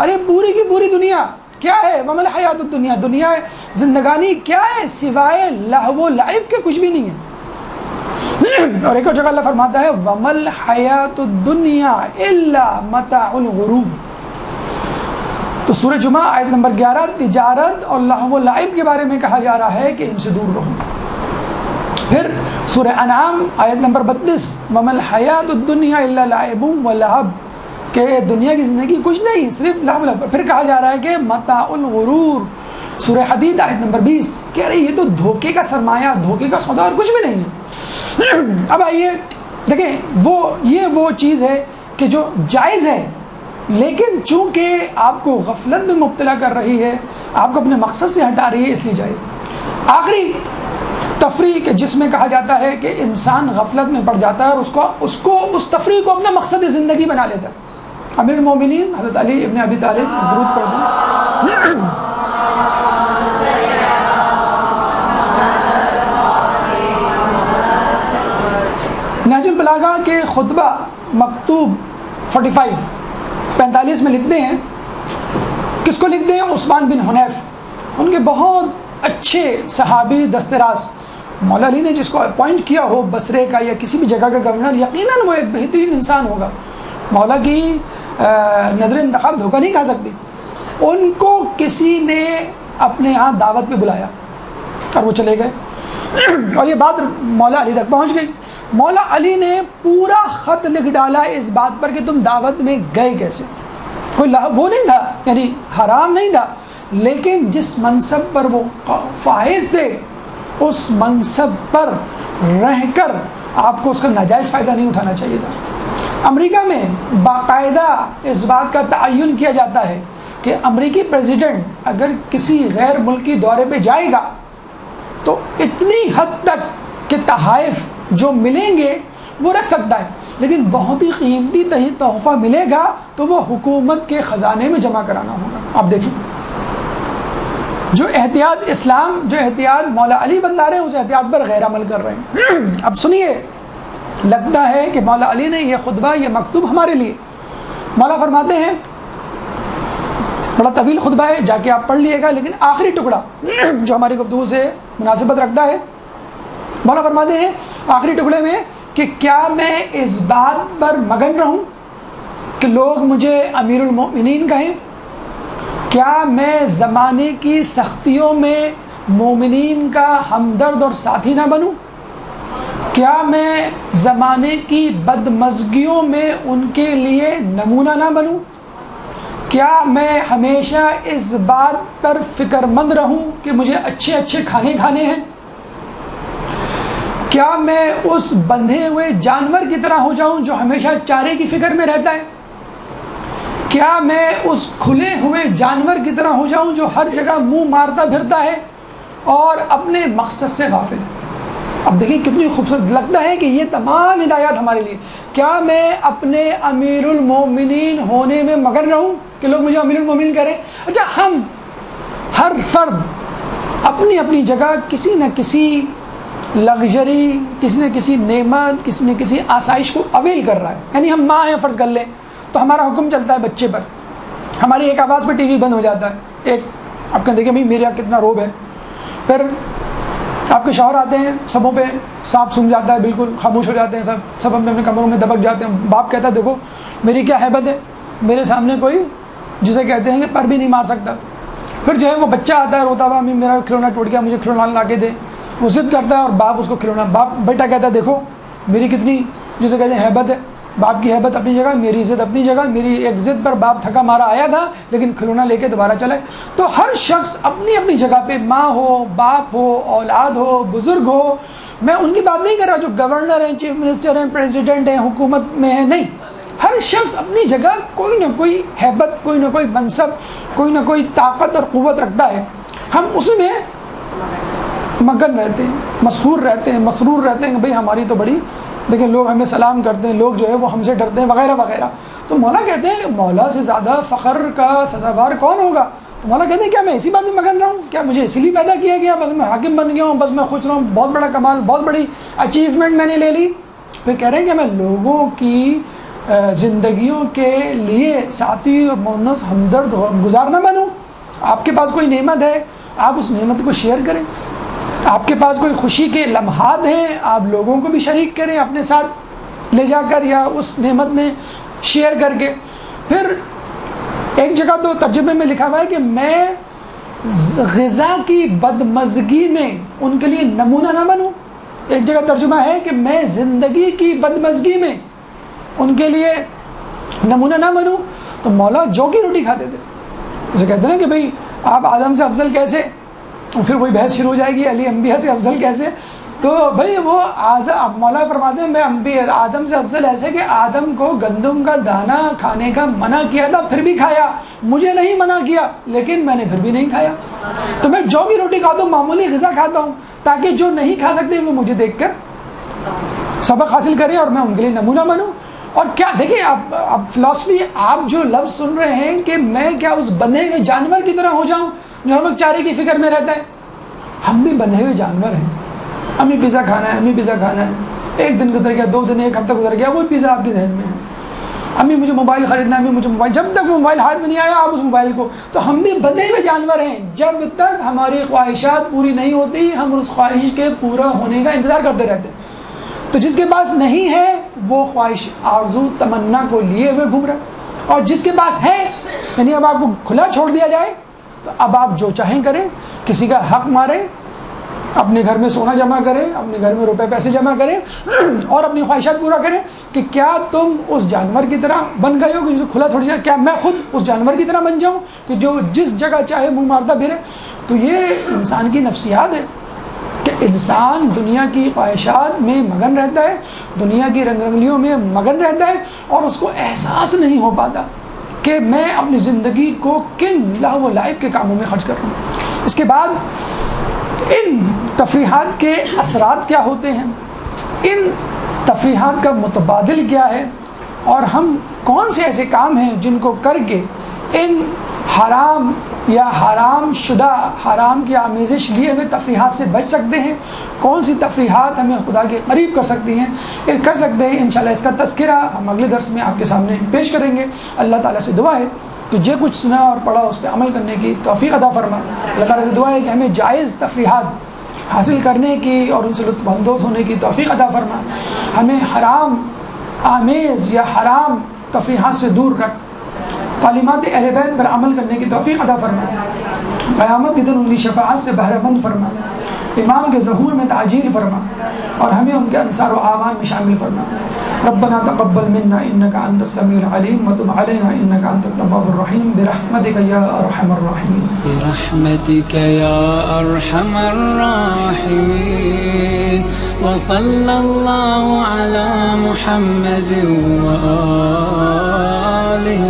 A: ارے پوری کی پوری دنیا کیا ہے؟ وَمَا الْحَيَاةُ الدُّنْيَا، دنیا زندگانی کیا ہے سوائے لہو و لعب کے؟ کچھ بھی نہیں ہے۔ اور ایک اور جگہ اللہ فرماتا ہے وَمَا الْحَيَاةُ الدُّنْيَا إِلَّا مَتَاعُ الْغُرُورِ۔ تو سورہ جمعہ آیت نمبر 11، تجارت اور لہو و لعب کے بارے میں کہا جا رہا ہے کہ ان سے دور رہو۔ پھر سورہ انعام آیت نمبر 32، وَمَا الْحَيَاةُ الدُّنْيَا إِلَّا لَعِبٌ وَلَهْوٌ، کہ دنیا کی زندگی کچھ نہیں، صرف لہو و لعب۔ پھر کہا جا رہا ہے کہ متاع الغرور، سورہ حدید آیت نمبر 20، کہہ رہے یہ تو دھوکے کا سرمایہ، دھوکے کا سودا، اور کچھ بھی نہیں ہے۔ اب آئیے دیکھیں، وہ چیز ہے کہ جو جائز ہے، لیکن چونکہ آپ کو غفلت میں مبتلا کر رہی ہے، آپ کو اپنے مقصد سے ہٹا رہی ہے، اس لیے جائز۔ آخری تفریح کہ جس میں کہا جاتا ہے کہ انسان غفلت میں پڑ جاتا ہے اور اس تفریح کو اپنا مقصد زندگی بنا لیتا ہے۔ امیر المومنین حضرت علی ابن ابی طالب، درود پڑھ دیں۔ نہج البلاغہ کے خطبہ مکتوب 45 میں لکھتے ہیں، کس کو لکھتے ہیں؟ عثمان بن حنیف، ان کے بہت اچھے صحابی دستراز۔ مولا علی نے جس کو اپوائنٹ کیا ہو بصرے کا یا کسی بھی جگہ کا گورنر، یقیناً وہ ایک بہترین انسان ہوگا، مولا کی نظر انتخاب دھوکہ نہیں کھا سکتی۔ ان کو کسی نے اپنے ہاں دعوت پہ بلایا اور وہ چلے گئے، اور یہ بات مولا علی تک پہنچ گئی۔ مولا علی نے پورا خط لکھ ڈالا اس بات پر کہ تم دعوت میں گئے کیسے۔ کوئی وہ نہیں تھا، یعنی حرام نہیں تھا، لیکن جس منصب پر وہ فائز تھے، اس منصب پر رہ کر آپ کو اس کا ناجائز فائدہ نہیں اٹھانا چاہیے تھا۔ امریکہ میں باقاعدہ اس بات کا تعین کیا جاتا ہے کہ امریکی پریزیڈنٹ اگر کسی غیر ملکی دورے پہ جائے گا تو اتنی حد تک کہ تحائف جو ملیں گے وہ رکھ سکتا ہے، لیکن بہت ہی قیمتی تحفہ ملے گا تو وہ حکومت کے خزانے میں جمع کرانا ہوگا۔ آپ دیکھیں، جو احتیاط اسلام، جو احتیاط مولا علی بتا رہے ہیں، اس احتیاط پر غیر عمل کر رہے ہیں۔ اب سنیے، لگتا ہے کہ مولا علی نے یہ خطبہ، یہ مکتوب ہمارے لیے، مولا فرماتے ہیں، بڑا طویل خطبہ ہے، جا کے آپ پڑھ لیے گا، لیکن آخری ٹکڑا جو ہماری گفتگو سے مناسبت رکھتا ہے، مولا فرماتے ہیں آخری ٹکڑے میں کہ کیا میں اس بات پر مگن رہوں کہ لوگ مجھے امیر المؤمنین کہیں؟ کیا میں زمانے کی سختیوں میں مومنین کا ہمدرد اور ساتھی نہ بنوں؟ کیا میں زمانے کی بدمزگیوں میں ان کے لیے نمونہ نہ بنوں؟ کیا میں ہمیشہ اس بات پر فکر مند رہوں کہ مجھے اچھے اچھے کھانے کھانے ہیں؟ کیا میں اس بندھے ہوئے جانور کی طرح ہو جاؤں جو ہمیشہ چارے کی فکر میں رہتا ہے؟ کیا میں اس کھلے ہوئے جانور کی طرح ہو جاؤں جو ہر جگہ منہ مارتا پھرتا ہے اور اپنے مقصد سے غافل ہے؟ اب دیکھیں کتنی خوبصورت لگتا ہے کہ یہ تمام ہدایات ہمارے لیے. کیا میں اپنے امیر المومنین ہونے میں مگن رہوں کہ لوگ مجھے امیر المومنین کریں؟ اچھا، ہم ہر فرد اپنی اپنی جگہ کسی نہ کسی لگژری، کسی نہ کسی نعمت، کسی نہ کسی آسائش کو اویل کر رہا ہے. یعنی ہم ماں ہیں فرض کر لیں تو ہمارا حکم چلتا ہے بچے پر، ہماری ایک آواز پہ ٹی وی بند ہو جاتا ہے. ایک آپ کہتے ہیں کہ بھائی میرے یہاں کتنا روب ہے. پھر آپ کے شوہر آتے ہیں، سبوں پہ سانپ سونگ جاتا ہے، بالکل خاموش ہو جاتے ہیں، سب اپنے کمروں میں دبک جاتے ہیں. باپ کہتا ہے دیکھو میری کیا ہیبت ہے، میرے سامنے کوئی جسے کہتے ہیں کہ پر بھی نہیں مار سکتا. پھر جو ہے وہ بچہ آتا ہے روتا ہوا، امی میرا کھلونا ٹوٹ گیا، مجھے کھلونا لا کے دے. وہ ضد کرتا ہے اور باپ اس کو کھلونا، بیٹا کہتا ہے دیکھو میری کتنی جسے کہتے ہیں ہیبت ہے. باپ کی ہیبت اپنی جگہ، میری عزت اپنی جگہ. میری ایک ضد پر باپ تھکا مارا آیا تھا لیکن کھلونا لے کے دوبارہ چلے. تو ہر شخص اپنی اپنی جگہ پہ، ماں ہو، باپ ہو، اولاد ہو، بزرگ ہو. میں ان کی بات نہیں کر رہا جو گورنر ہیں، چیف منسٹر ہیں، پریزیڈنٹ ہیں، حکومت میں ہیں، نہیں. ہر شخص اپنی جگہ کوئی نہ کوئی ہیبت، کوئی نہ کوئی منصب، کوئی نہ کوئی طاقت اور قوت رکھتا ہے. ہم اس میں مگن رہتے ہیں، مسحور رہتے ہیں، مسرور رہتے ہیں کہ بھئی ہماری تو بڑی، دیکھیں لوگ ہمیں سلام کرتے ہیں، لوگ جو ہے وہ ہم سے ڈرتے ہیں، وغیرہ وغیرہ. تو مولا کہتے ہیں کہ مولا سے زیادہ فخر کا سزاوار کون ہوگا؟ تو مولا کہتے ہیں کیا میں اسی بات میں مگن رہا ہوں؟ کیا مجھے اسی لیے پیدا کیا گیا بس میں حاکم بن گیا ہوں، بس میں خوش رہا ہوں، بہت بڑا کمال، بہت بڑی اچیومنٹ میں نے لے لی؟ پھر کہہ رہے ہیں کہ میں لوگوں کی زندگیوں کے لیے ساتھی اور مونس ہمدرد گزار نہ بنوں؟ آپ کے پاس کوئی نعمت ہے، آپ اس نعمت کو شیئر کریں. آپ کے پاس کوئی خوشی کے لمحات ہیں، آپ لوگوں کو بھی شریک کریں اپنے ساتھ لے جا کر یا اس نعمت میں شیئر کر کے. پھر ایک جگہ تو ترجمے میں لکھا ہوا ہے کہ میں غذا کی بدمزگی میں ان کے لیے نمونہ نہ بنوں. ایک جگہ ترجمہ ہے کہ میں زندگی کی بدمزگی میں ان کے لیے نمونہ نہ بنوں. تو مولا جو کی روٹی کھاتے تھے. اسے کہتے ہیں کہ بھئی آپ آدم سے افضل کیسے؟ پھر وہی بحث شروع ہو جائے گی علی انبیاء سے افضل کیسے؟ تو بھئی وہ مولا فرماتے ہیں میں آدم سے افضل ایسے کہ آدم کو گندم کا دانہ کھانے کا منع کیا تھا پھر بھی کھایا، مجھے نہیں منع کیا لیکن میں نے پھر بھی نہیں کھایا. تو میں جو بھی روٹی کھاتا ہوں، معمولی غذا کھاتا ہوں تاکہ جو نہیں کھا سکتے وہ مجھے دیکھ کر سبق حاصل کریں اور میں ان کے لیے نمونہ بنوں. اور کیا دیکھیں اب فلسفی، آپ جو لفظ سن رہے ہیں کہ میں کیا اس بندھے ہوئے جانور کی طرح ہو جاؤں جو ہر وقت چارے کی فکر میں رہتا ہے؟ ہم بھی بندھے ہوئے جانور ہیں. امی پیزا کھانا ہے، امی پیزا کھانا ہے. ایک دن گزر گیا، 2 دن، ایک ہفتہ گزر گیا، وہ پیزا آپ کے ذہن میں ہے. امی مجھے موبائل خریدنا ہے، امی مجھے موبائل. جب تک موبائل ہاتھ میں نہیں آیا آپ اس موبائل کو. تو ہم بھی بندھے ہوئے جانور ہیں. جب تک ہماری خواہشات پوری نہیں ہوتی ہم اس خواہش کے پورا ہونے کا انتظار کرتے رہتے ہیں. تو جس کے پاس نہیں ہے وہ خواہش، آرزو، تمنا کو لیے ہوئے گھوم رہا ہے. اور جس کے پاس ہے، یعنی اب آپ کو کھلا چھوڑ دیا جائے تو اب آپ جو چاہیں کریں، کسی کا حق ماریں، اپنے گھر میں سونا جمع کریں، اپنے گھر میں روپے پیسے جمع کریں اور اپنی خواہشات پورا کریں. کہ کیا تم اس جانور کی طرح بن گئے ہو کہ جسے کھلا چھوڑ دیا؟ کیا میں خود اس جانور کی طرح بن جاؤں کہ جو جس جگہ چاہے منہ مارتا پھرے؟ تو یہ انسان کی نفسیات ہے کہ انسان دنیا کی خواہشات میں مگن رہتا ہے، دنیا کی رنگ رنگلیوں میں مگن رہتا ہے اور اس کو احساس نہیں ہو پاتا کہ میں اپنی زندگی کو کن لہو و لعب کے کاموں میں خرچ کر رہا ہوں. اس کے بعد ان تفریحات کے اثرات کیا ہوتے ہیں، ان تفریحات کا متبادل کیا ہے، اور ہم کون سے ایسے کام ہیں جن کو کر کے ان حرام یا حرام شدہ، حرام کی آمیزش لیے ہوئے تفریحات سے بچ سکتے ہیں. کون سی تفریحات ہمیں خدا کے قریب کر سکتی ہیں، کر سکتے ہیں. انشاءاللہ اس کا تذکرہ ہم اگلے درس میں آپ کے سامنے پیش کریں گے. اللہ تعالیٰ سے دعا ہے کہ جو کچھ سنا اور پڑھا اس پہ عمل کرنے کی توفیق عطا فرما. اللہ تعالیٰ سے دعا ہے کہ ہمیں جائز تفریحات حاصل کرنے کی اور ان سے لطف اندوز ہونے کی توفیق عطا فرما. ہمیں حرام آمیز یا حرام تفریحات سے دور رکھ، تعلیمات اہل بیت پر عمل کرنے کی توفیق عطا فرما. قیامت کے دن ان کی شفاعت سے بہرہ مند فرما. امام کے ظہور میں تعجیل فرما اور ہمیں ان کے انصار و اعوان میں شامل فرما. ربنا تقبل منا انك انت السميع العليم وتب علينا انك انت التواب الرحيم برحمتك يا ارحم الراحمين.
B: برحمتك يا ارحم الراحمين. وصلى الله على محمد وآله